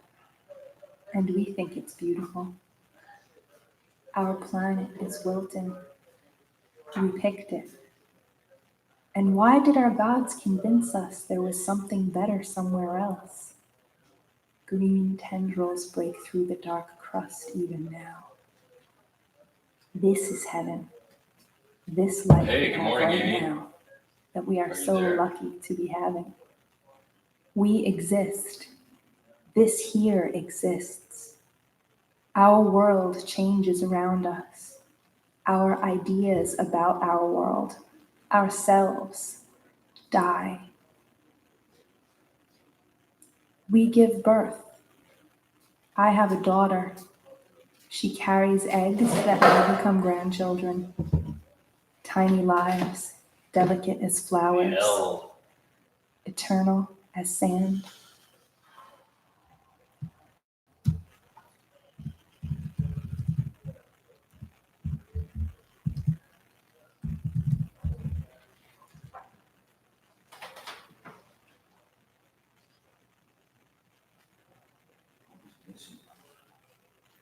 and we think it's beautiful. Our planet is wilting. We picked it. And why did our gods convince us there was something better somewhere else? Green tendrils break through the dark crust even now. This is heaven. This life Hey, we good have morning, right Amy. now that we Are are you so there? lucky to be having. We exist. This here exists. Our world changes around us. Our ideas about our world, ourselves, die. We give birth. I have a daughter. She carries eggs that may become grandchildren. Tiny lives, delicate as flowers, Hell. eternal as sand.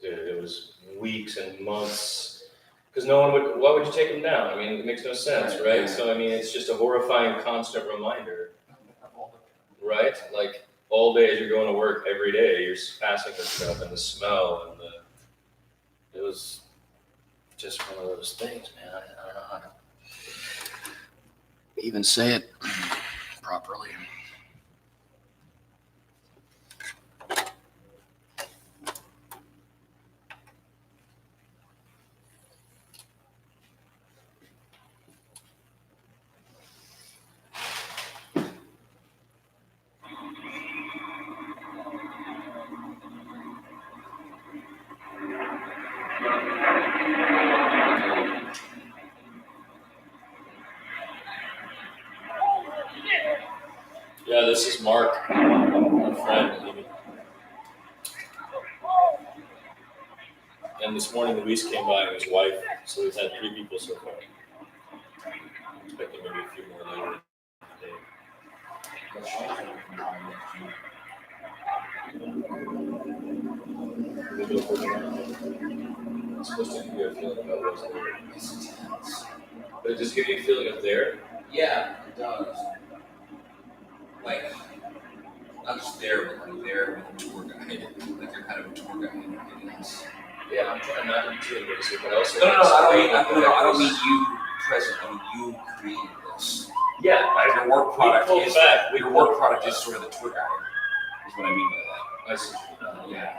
Dude, it was weeks and months. Because no one would, why would you take him down? I mean, it makes no sense, right? So, I mean, it's just a horrifying constant reminder, right? Like, all day as you're going to work every day, you're passing this stuff and the smell and it was just one of those things, man. I don't know how to even say it properly. Yeah, this is Mark, my friend. And this morning, Luis came by and his wife, so we've had 3 people so far. I'm expecting maybe a few more later today. It's supposed to give you a feeling about what's there. It's intense. But it just gives you a feeling of there? Yeah, it does. Like, not just there, but like there with a tour guide. Like you're kind of a tour guide. Yeah, I'm trying not to do this, but also. No, I don't mean you present. I mean you created this. Yeah, Your work product pulled is back. your work product is sort of the tour guide. Is what I mean by that. I see. Yeah.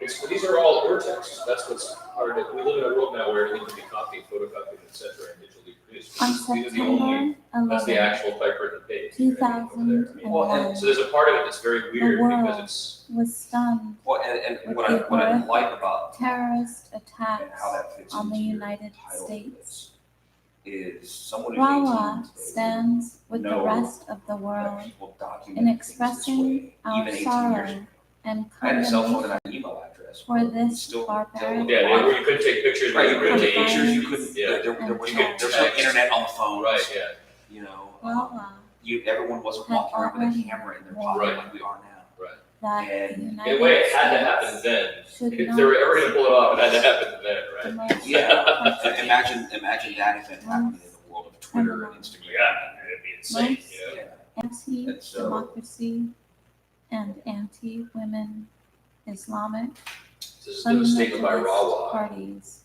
These are all urtexts. That's what's hard. We live in a world now where everything can be copied, photocopied, etc., and digitally produced. On These are the September only. That's the 11, actual typewritten page. 2001, So there's a part of it that's very weird because world it's. was stunned Well, and with what the I like about terrorist and attacks how that fits on the into your United title of States. this is someone who's Rawa 18 today stands with the know rest of the that world people document in things this expressing way, our even 18 years sorrow ago. and I had a cell phone and condemnation an email address. for but this still barbaric Yeah, where you couldn't take pictures, Right, you couldn't take pictures, you pictures. couldn't, Yeah. there was and no, there's no internet on the phone. Right, yeah. You know, Rawa everyone wasn't had walking around with a already camera in their warned pocket Right. like we are now. that And the In United a way, it had to happen States then. should If not they were ever going to pull it off, it had to happen then, the right? most Yeah. country, Imagine that event happening in the world of Twitter and Instagram. Yeah, it'd be insane. Most Yeah. anti-democracy and anti-women Islamic This is the statement by fundamentalist Rawa, parties,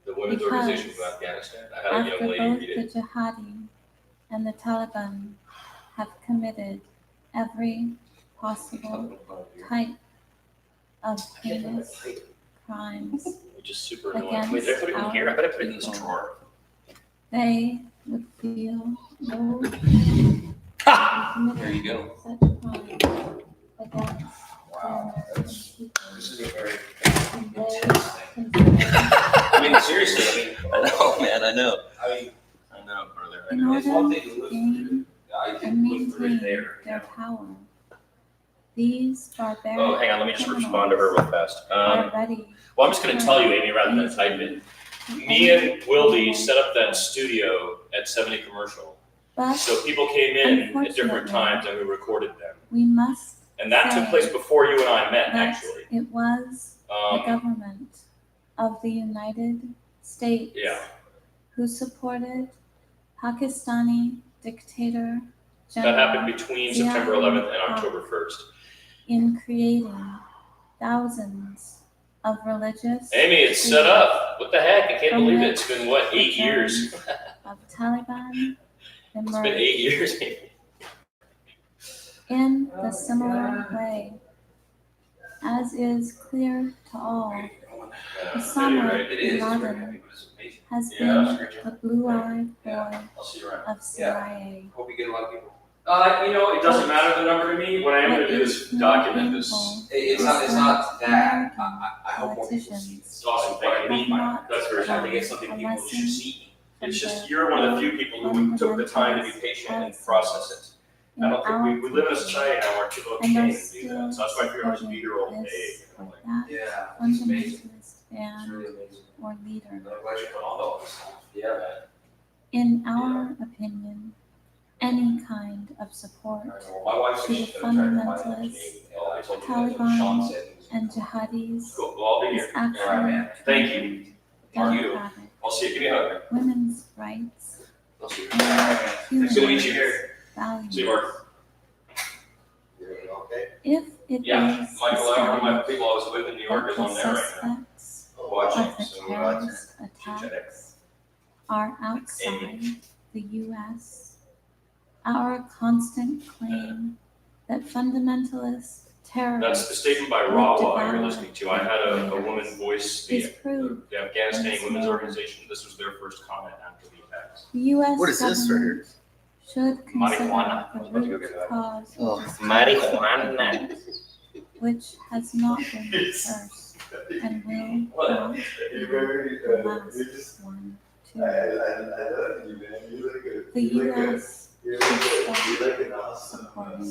the women's Because organization from Afghanistan. I had a after young lady both read the it. jihadi and the Taliban have committed every possible type of heinous crimes Which is super annoying. against Wait, did I put it in here? I bet I put it in this people. drawer. They would feel no There you go. such crimes against Wow, their this people. is a very And intense thing. they consider I mean, seriously, I know, man, I know. I know, brother. in it's one order thing to to live gain through. I and can live through it maintain there. their power. These barbaric Oh, hang on, let me just criminals respond to her real fast. are ready Well, I'm just going to tell you, Amy, rather than type it. Me and Wildy set up that studio at 70 Commercial. But So people came in at different Unfortunately, times and we recorded them. we must And that took place before you and I met, that actually. it was the government of the United States Yeah. who supported Pakistani dictator That General happened between Zia September 11th and Haq October 1st. in creating thousands of religious Amy, it's set schools up. What the heck? I can't from believe it. which It's been, what, 8 the years? germs of Taliban It's been emerged. 8 years. In the similar way, as is clear to all, Osama Right. It is. bin It's Laden great. It was amazing. has Yeah, been that was a great job. the blue-eyed Yeah. boy I'll see you around. of CIA. Hope you get a lot of people. It doesn't matter the number to me. What I am going to do is document this. It's not that. I hope more people see Politicians It's awesome. Thank you. That's very I think nice. it's something people should see. It's just, you're one of the few people who took the time to be patient and process it. I don't think we live in a society now where people and can't are do that. still So that's why I figured I was a supporting year old day. this I'm or like, that Yeah, it's amazing. fundamentalist It's band really amazing. or leader. I'm glad you put all those. Yeah, man. In our opinion, any kind of support My wife to said the she's gonna try to find fundamentalists, I told you that's what Sean said. and jihadis cool. Well, I'll be is here. actually All right, man. Thank you. Thank you. democratic I'll see you. Give me a hug. women's rights I'll see you. and human Good to meet you. rights See you, values. Mark. Okay. If it Yeah, is Michael, one of my established people I was with in New York that is the on there right now. suspects Watching. of the So we're watching. terrorist attacks are outside the U.S., our constant claim that fundamentalist That's the terrorists statement by Rawa you're listening to. I had a woman voice is proved. the Afghanistan once Women's more. Organization. This was their first comment after the attacks. The U.S. What is this right here? should consider Marijuana. I was about to go the get root that. cause Oh, of this Marijuana. which has not been the first and will not be the last one too. love you, man. You look good. The U.S. You're should an stop supporting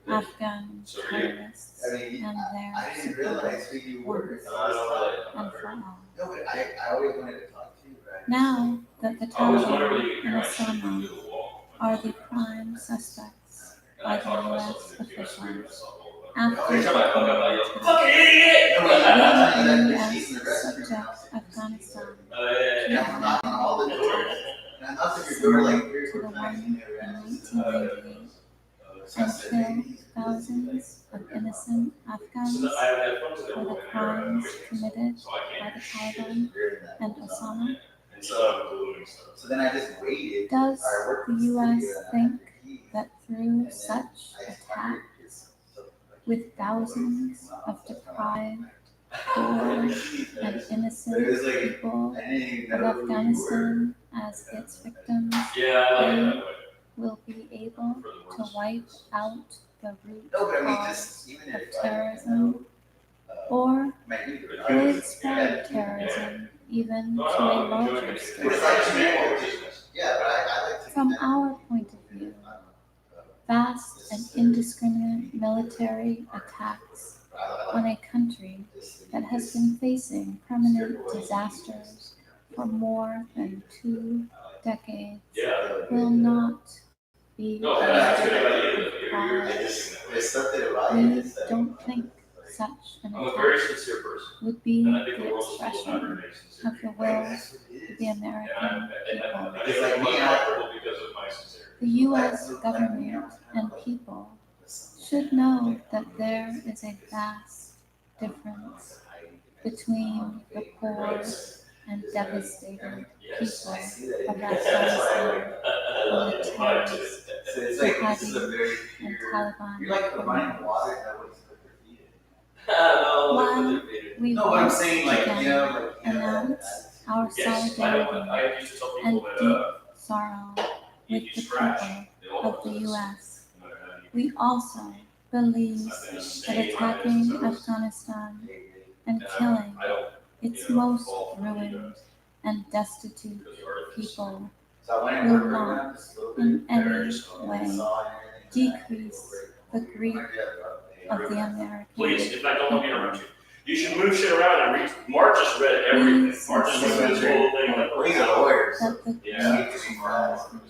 Afghan So terrorists I mean, and their I didn't support realize who you were. once and for all. No, but I always wanted to talk to you, right? Now that the I always wonder whether Taliban you can and hear my shit through Osama the wall. are the prime suspects And I by the talk to U.S. myself in the I scream to officials myself all the time. after Every time I fuck up, I yell, the fucking idiot! No, but I'm not telling you the that you're U.S. seeing the rest of your subject house. Afghanistan And I'm knocking on all the doors. And I knocked at your door like 3 or to the 4 times. one You never in answered. 1998 and killed thousands of innocent Afghans So I have headphones that for the are crimes committed so I by can't. the Taliban and Osama? And so I'm doing stuff. So then I just waited. Does I worked the for U.S. Syria, and I think had your keys. that through And then such I just attack so, with thousands of deprived, poor, and innocent people I didn't even of know who you were. Afghanistan as its victims Yeah, I like it that way. will be able to wipe out the root No, but I mean, cause just even of if terrorism, or I will it spread terrorism even to a larger But scale? it's like generic. Yeah, but I like to. From our point of view, vast and indiscriminate military attacks on a country that has been facing permanent disasters for more than 2 decades Yeah. will not be No, that's good about you. because There's something about we it. It's like- don't think such an I'm a very attack sincere person. would be And I think the the world's full of expression very sincere of the people. will That's what it of is. the And American I people. think I'm comfortable because of my sincerity. The U.S. government and people should know that there is a vast difference between the poor and devastated Yes. I people see that. of Afghanistan and the terrorists So it's like, this is a very and pure. Taliban You're like providing criminals. water that was put their feet in. While we No, but I'm once saying like, again you know, like, announce our Yes, I solidarity used to tell and people deep that, sorrow you with the scratch, people they all of the know this. U.S. No matter how you- We also believe I've been that saying attacking my business, Afghanistan and and killing I don't, its you know, most fall for the ruined and destitute because you are this. people So I went and will worked not around just a little bit. in any Paris, way Saw it and decrease the grief of the American Please, if I don't want me to people. interrupt you. You should move shit around and read. Mark just read everything. Mark just went through this whole thing. Like, Well, he's a lawyer, so. That the Yeah.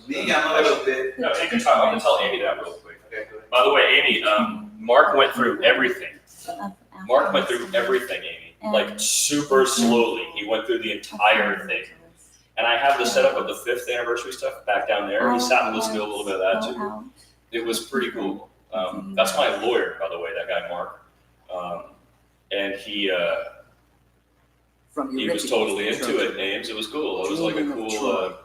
Me, I'm a little bit. No, take your time. I'm gonna tell Amy that real quick. By the way, Amy, Mark went through everything. of Mark went through Afghanistan everything, Amy. like super slowly. He went through the entire thing. And I have the setup of the 5th anniversary stuff back down there. He sat and listened to a little bit of that too. It was pretty cool. That's my lawyer, by the way, that guy Mark. And he was totally into it, Ames. It was cool. It was like a cool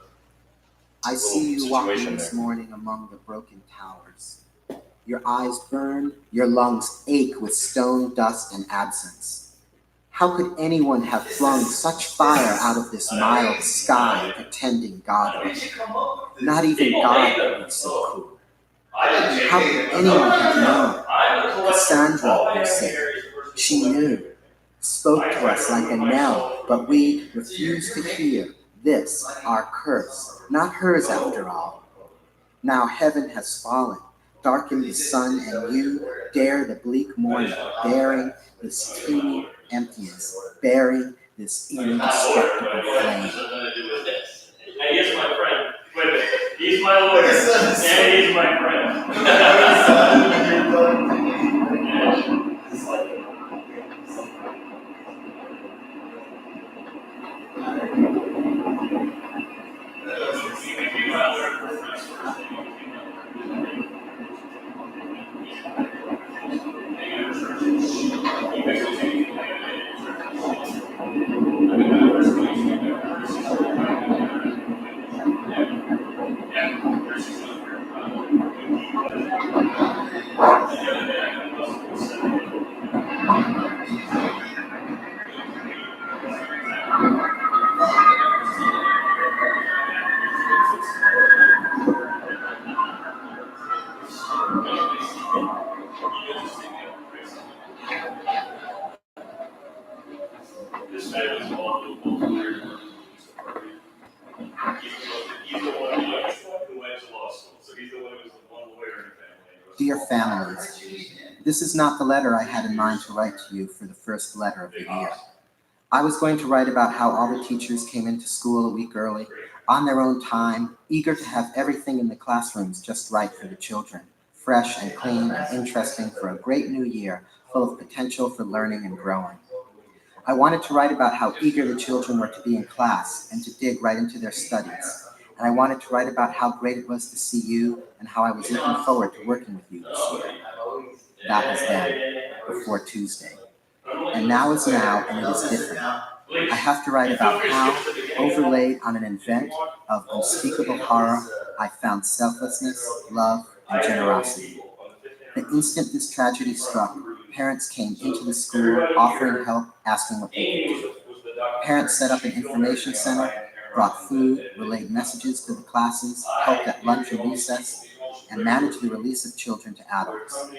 I see you walking situation this there. morning among the broken towers. Your eyes burn, your lungs ache with stone, dust, and absence. How could anyone have flung such fire out of this mild sky pretending God would? Not even God would be so cruel. How could anyone have known? Cassandra, you say. She knew, spoke to us like a knell, but we refused to hear this, our curse, not hers after all. Now heaven has fallen, darkened the sun, and you dare the bleak morning, bearing this teeming emptiness, bearing this indestructible flame. He is my friend. Wait a minute. He's my lawyer, and he's my friend. Dear families, this is not the letter I had in mind to write to you for the first letter of the year. I was going to write about how all the teachers came into school a week early, on their own time, eager to have everything in the classrooms just right for the children, fresh and clean and interesting for a great new year full of potential for learning and growing. I wanted to write about how eager the children were to be in class and to dig right into their studies. And I wanted to write about how great it was to see you and how I was looking forward to working with you this year. That was then, before Tuesday. And now is now, and it is different. I have to write about how, overlaid on an event of unspeakable horror, I found selflessness, love, and generosity. The instant this tragedy struck, parents came into the school, offering help, asking what they could do. Parents set up an information center, brought food, relayed messages to the classes, helped at lunch and recess, and managed the release of children to adults.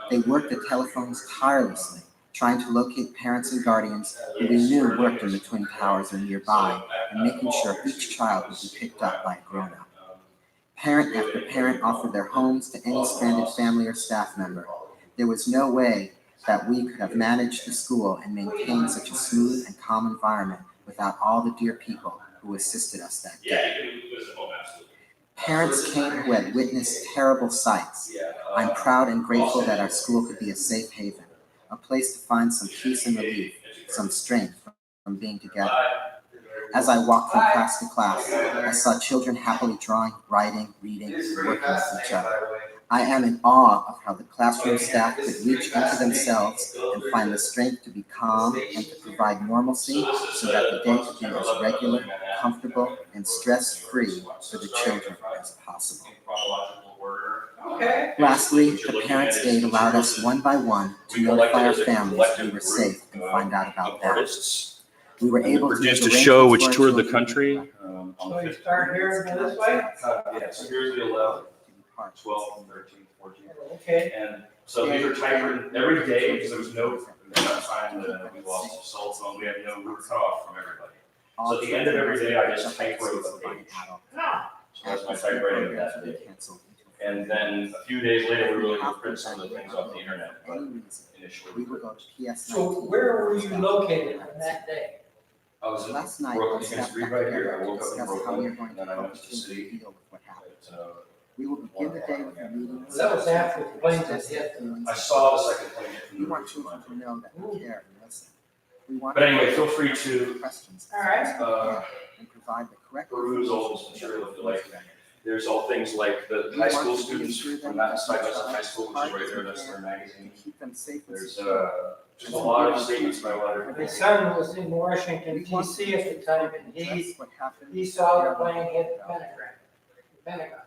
They worked the telephones tirelessly, trying to locate parents and guardians who we knew worked in the Twin Towers or nearby, and making sure each child would be picked up by a grown-up. Parent after parent offered their homes to any stranded family or staff member. There was no way that we could have managed the school and maintained such a smooth and calm environment without all the dear people who assisted us that day. Parents came who had witnessed terrible sights. I'm proud and grateful that our school could be a safe haven, a place to find some peace and relief, some strength from being together. As I walked from class to class, I saw children happily drawing, writing, reading, and working with each other. I am in awe of how the classroom staff could reach into themselves and find the strength to be calm and to provide normalcy so that the day could be as regular, comfortable, and stress-free for the children as possible. Lastly, the Parents' Aid allowed us one by one to notify our families we were safe and find out about them. We were able to Produced make a show arrangements which for our toured the children. country. So you start here and go this way? Yeah, so here's the 11th, 12th, 13th, 14th. Okay. And so these are typewritten every day because there was no time that we lost the cell phone. We had no, we were cut off from everybody. So at the end of every day, I just typewrote a page. So that's my typewriting of that day. And then a few days later, we were able to print some of the things off the internet, but initially. We would go to PS19. So where were you located on that day? I was in Last night, Brooklyn, we you can sat read back right together here. I to woke up in discuss how we are Brooklyn, going and to then I help went the to children see. deal with what happened. We will begin the day with a meeting. That was after the plane just hit. I saw the second plane hit from We the want roof of children my to know that we care and listen. We want But anyway, to feel free to questions All right. and provide the correct peruse all this material if you like. There's all things like the high school students from that side by High School, which is right there, that's their to magazine. keep them safe. and There's secure. a lot of statements by a lot of. My son was in Washington DC at the time, and That's what happened. he saw the plane hit the Pentagon.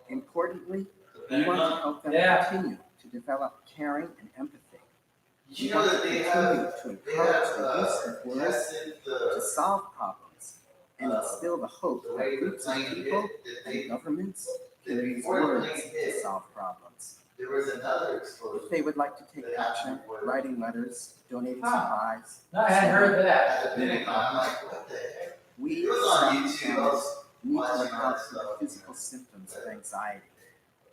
Importantly, we want to help them Yeah. continue to develop caring and empathy. Did you know that they have, To encourage the use of words tested to the solve problems and instill the hope that way the groups of plane people hit, that and they, governments can that use before the words plane to hit, solve problems. there was another If explosion. they would like to take action, writing letters, donating supplies, No, I hadn't heard that. At the Pentagon, I'm like, what the heck? we It was on some YouTube, I families was need to watching look out that for the stuff. physical symptoms of anxiety.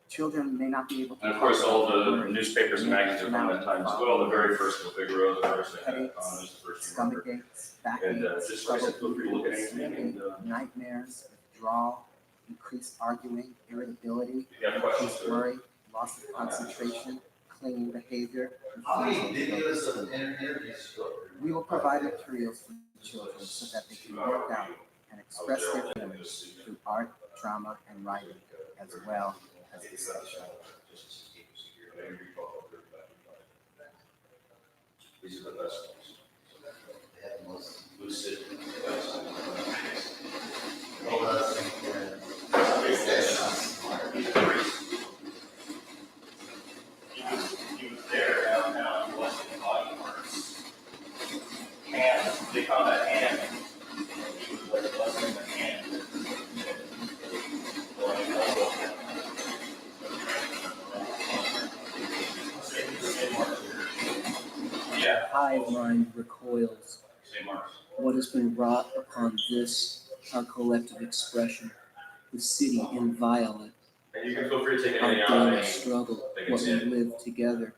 Children may not be able to. And of course, all the worry, newspapers and magazines are from that time as well. The very first of Figaro, the first Economist, the first stomach Reporter. aches, And backaches, just like I said, feel free to look at anything. sleeping, And nightmares, withdrawal, increased arguing, irritability, if you have questions, increased worry, loss of concentration, clinging behavior, How many refusal videos to of go to sleep. interviews? We will provide materials for children so that they can work out and express their feelings through art, drama, and writing, as well as discussion. These are the best ones. They have the most. Lucid. He was there downtown collecting body parts. Hands, they found a hand. He was like blessing the hand. Yeah, Hive mind recoils. St. Mark's. What has been wrought upon this, our collective expression, the city inviolate, And you can feel free to take our anything out of daily any. struggle, They can what see we it. live together,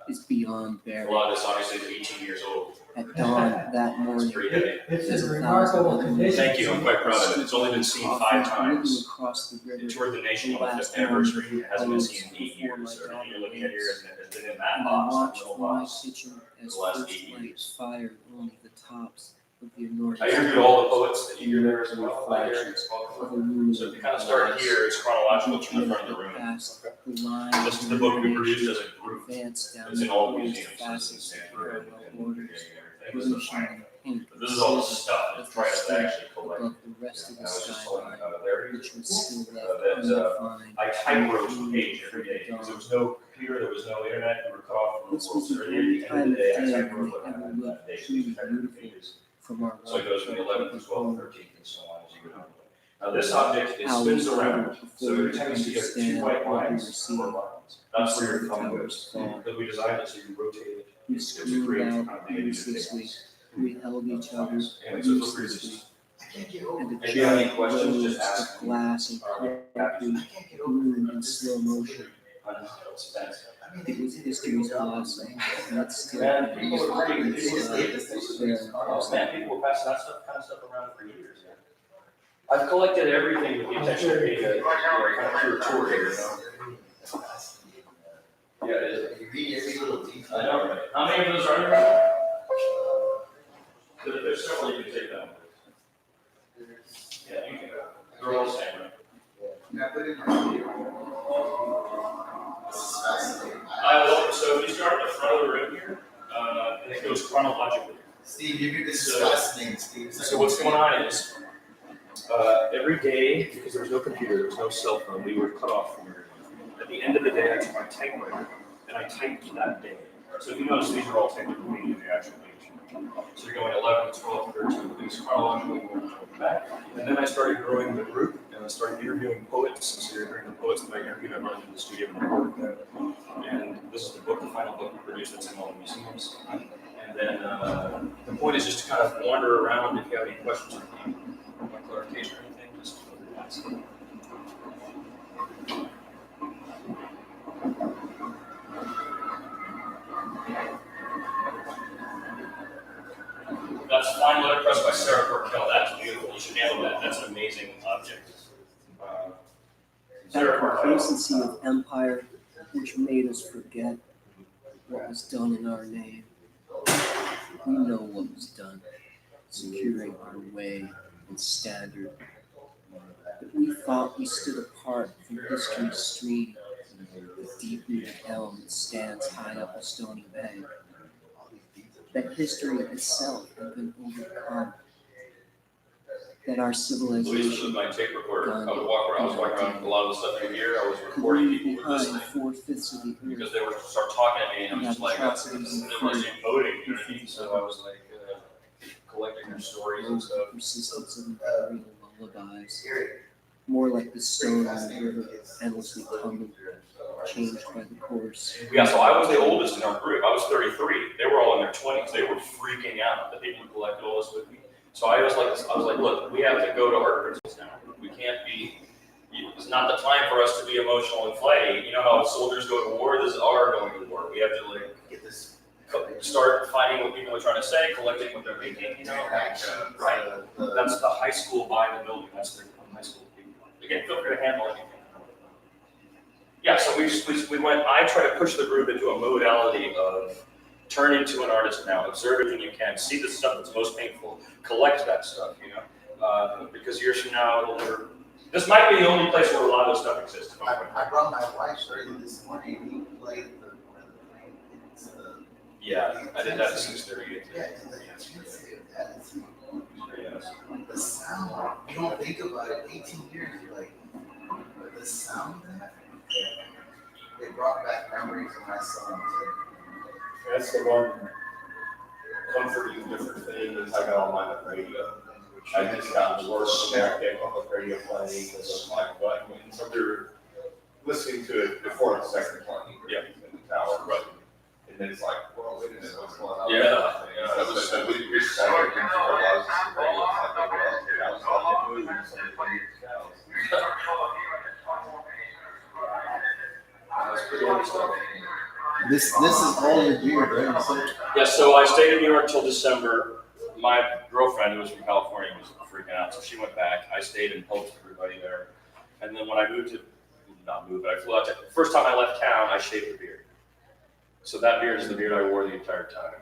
is beyond A bearing. lot of this obviously is 18 years old. At dawn that It's morning, pretty heavy. It's as in a remarkable thousand condition. Thank you, I'm quite proud of it. It's only been seen 5 looking times. across the river, It toured the nation on the last 5th anniversary. morning, It hasn't been seen in 8 before years. my So daughter you're looking at here, wakes, and it's been in that and I box, that watch little from my box. kitchen as the last first 8 lights years. fired only the tops of the enormous. I interviewed all the poets that you hear there as well. I hear Reflections it. of illuminated So if you kind of start glass, here, it's chronological each from the minute front of the room. that passed, the line This is the book we produced as a group. advanced down It's in the all the various museums. It's in facets of Stanford and parallel orders, everything. burnishing in paint But this is all the silver stuff that's trying to actually collect. above the rest of I the was just telling skyline, Larry which was still left that undefined. I typewrote a page every day because there was no computer, there was no internet, you were cut off from the This world. was So the at the only end of time the day, I of day typewrote we what ever happened that looked day. So truly you type your beautiful pages. from our So it goes from the 11th, the 12th, home. 13th, and so on as you go down. Now this object, it spins around. So every time you see there are 2 white lines, 4 lines. That's where your thumb goes. Because we designed it so you rotate it. We to screamed create out kind of negative uselessly. things. We held each other Anyway, so feel free to uselessly. just. I can't get over And it. the If you have any giant questions, waves just ask of me. glass and concrete I can't get over moved it. in slow motion. I mean, It was history's blossom, and it's still Man, people were ready to do this. there. Oh, man, people were passing that stuff, kind of stuff around for years. I've collected everything with the intention of being a kind of curator here, you know? Yeah, it is. You read every little I detail. know, right? How many of those are there? There's several you can take down. Yeah, you can go. They're all the same, right? Can I put in my video? This is fascinating. I will, so if you start at the front of the room here, and it goes chronologically. Steve, this is So- fascinating, Steve. So what's going on is, every day, because there was no computer, there was no cell phone, we were cut off from everything. At the end of the day, I took my typewriter and I typed that day. So if you notice, these are all technically in the actual page. So you're going 11, 12, 13, these chronologically going back. And then I started growing the group and I started interviewing poets. And so you're hearing the poets that I interviewed, I run into the studio and recorded them. And this is the book, the final book we produced that's in all the museums. And then the point is just to kind of wander around. If you have any questions or want clarification or anything, just ask. That's fine letter press by Sarah Parkell. That's beautiful. You should nail that. That's an amazing object. That Sarah Parkell. complacency of empire which made us forget what was done in our name. We know what was done, securing our way and standard. But we thought we stood apart from history's stream, the deep-rooted elm that stands high up a stony bank. That history itself had been overcome. That our Luis, civilization with my tape recorder, I was walking around a lot of the stuff you hear, I was recording people who were listening. Four-fifths of the earth. Because they would start talking to me, and I'm just like, it wasn't voting, you know what I mean? So I was like, collecting their stories and stuff. Persistence of imperial lullabies, more like the stone on the river, endlessly tumbling, changed by the course. Yeah, so I was the oldest in our group. I was 33. They were all in their 20s. They were freaking out that people collected all this with me. So I was like, look, we have to go to art principles now. We can't be. It's not the time for us to be emotional and play. You know how soldiers go to war? This is our going to war. We have to like get this. Start finding what people are trying to say, collecting what they're making. You know, right? That's the high school by the building. That's the high school people. Again, feel free to handle anything. Yeah, so we went. I try to push the group into a modality of turn into an artist now. Observe everything you can. See the stuff that's most painful. Collect that stuff. You know, because years from now, it'll never. This might be the only place where a lot of this stuff exists. I brought my wife early this morning. We played Yeah, I did that at 6:30. Yeah, the sound. You don't think about it. 18 years, you're like, the sound of that. It brought back memories of my son. That's the one comforting different thing is I got on my radio. I just got the worst American public radio playing because of my butt. So we were listening to it before the second one. Yeah. In the tower. Right. And then it's like, well, wait a minute, what's going on? Yeah. That was so we started to realize the radio was like, I was talking to movies and That's pretty interesting. This is all you do, right? So, Yeah, so I stayed in New York till December. My girlfriend, who was from California, was freaking out, so she went back. I stayed and helped everybody there. And then when I I flew out to, first time I left town, I shaved the beard. So that beard is the beard I wore the entire time.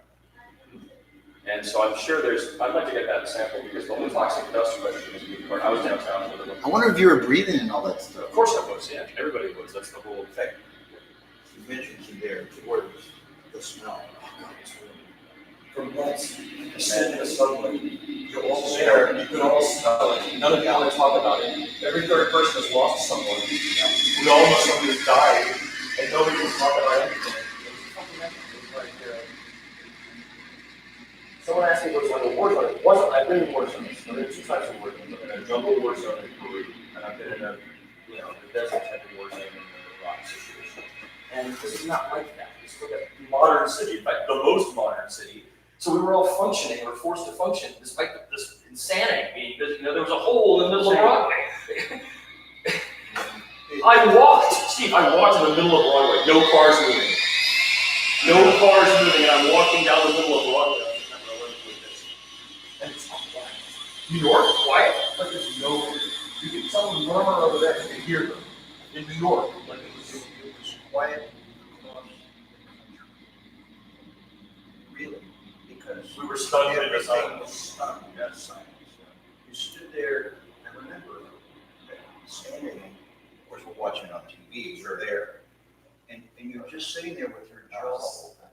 And so I'm sure I'd like to get that sample because the whole toxic dust question is a big part. I was downtown. I wonder if you were breathing and all that stuff. Of course I was, yeah. Everybody was. That's the whole thing. You mentioned there, two words, the smell. From months, you sit in the subway, you're all there, you can all smell it, none of you want to talk about it. Every third person has lost someone. We all know somebody has died, and nobody can talk about anything. Someone asked me what was like a war zone. It wasn't. I've been in war zones. There are two types of war zones. I've been in a jungle war zone in Peru, and I've been in a, the desert type of war zone in the rock situation. And this is not like that. It's like a modern city, in fact, the most modern city. So we were all functioning, we were forced to function, despite this insanity. Because, there was a hole in the middle of Broadway. I walked in the middle of Broadway, no cars moving. No cars moving, and I'm walking down the middle of Broadway. And it's all quiet. New York, quiet, like there's no, you can tell them murmur over there, you can hear them. In New York, like it was quiet. Really? Because We were stunned in the everything sun. was stunned. Yes. You stood there, I remember standing, of course, we're watching on TV, you're there, and you're just sitting there with your jaw open,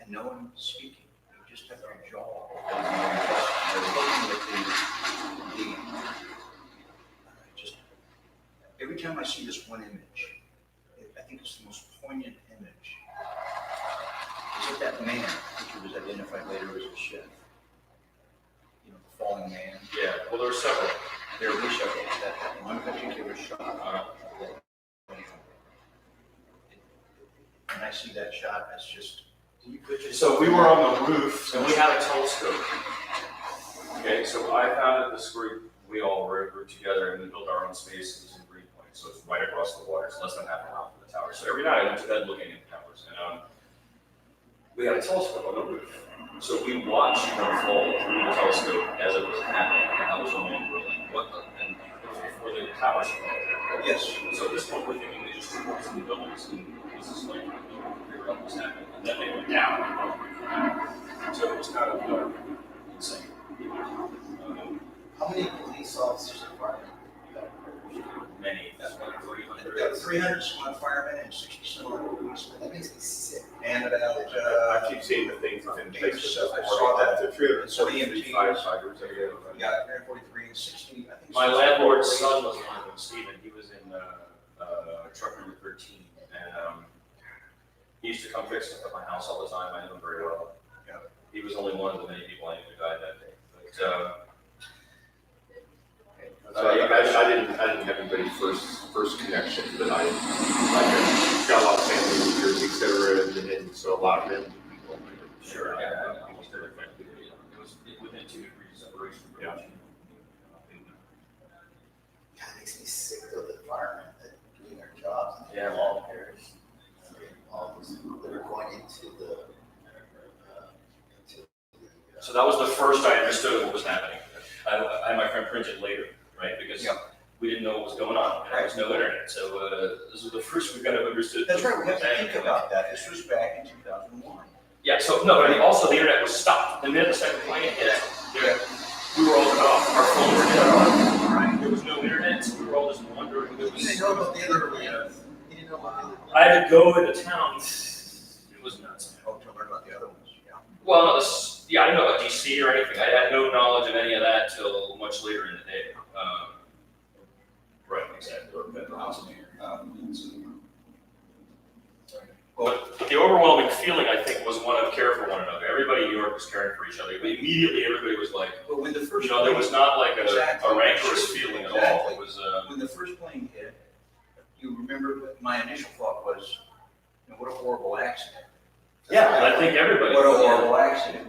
and no one speaking. You just have your jaw open. Every time I see this one image, I think it's the most poignant image. Is it that man, which was identified later as a chef? The falling man. Yeah, well, there were several. There were several. That one particular shot. And I see that shot as just. So we were on the roof, and we had a telescope. Okay, so I founded this group. We all were a group together, and we built our own spaces in Greenpoint. So it's right across the water. It's less than half a mile from the tower. So every night I went to bed looking at the towers. And we had a telescope on the roof. So we watched them fall through the telescope as it was happening. And that was when we were like, what the? And it was before the towers fell. Yes. So at this point, we're thinking they just took us in the buildings, and this is like, figure out what's happening. And then they went down. So it was kind of insane. How many police officers and firemen? Many, that's like 300. We've got 300 some odd firemen and 60 some odd policemen. That makes me sick. And about, I keep seeing the things in Facebook. I saw that. The 370 EMTs. firefighters. we got 343 and 60, I think. My landlord's son was one of them, Stephen. He was in truck number 13, and he used to come fix stuff at my house all the time. I knew him very well. Yeah. He was only one of the many people I knew who died that day. But So I didn't have anybody first connection, but I got a lot of family in New Jersey, et cetera, and so a lot of them. sure, yeah, almost everything. It was within 2 degrees separation. Yeah. God, it makes me sick though, the firemen that are doing their jobs. And Yeah. all pairs. All those people that are going into the, So that was the first I understood what was happening. I had my friend print it later, right? Because we didn't know what was going on. And there was no internet. So this was the first we kind of understood. That's right, we have to think about that. This was back in 2001. Yeah, so no, but I mean, also the internet was stopped. The minute the second plane hit, we were all cut off. Our phones were cut off. Right? There was no internet, so we were all just wondering. You didn't know about the other, you didn't know about the other. I had to go into town. It was nuts. Oh, to learn about the other ones, yeah. Well, no, I didn't know about DC or anything. I had no knowledge of any of that till much later in the day. Right, exactly. But the overwhelming feeling, I think, was one of care for one another. Everybody in New York was caring for each other. But immediately, everybody was like, But when the first. there was not like a Exactly. rancorous feeling at all. It was, When the first plane hit, you remember, my initial thought was, what a horrible accident. I think everybody. What a horrible accident.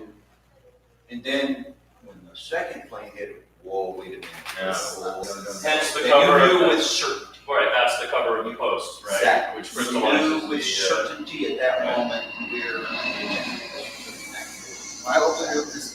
And then, when the second plane hit, whoa, wait a minute. Yeah. Whoa, no. Hence the And cover you of knew the- with certainty. Right, that's the cover of the Post, right? Exactly. Which You crystallizes knew with the, certainty at that moment, we're. when I opened up this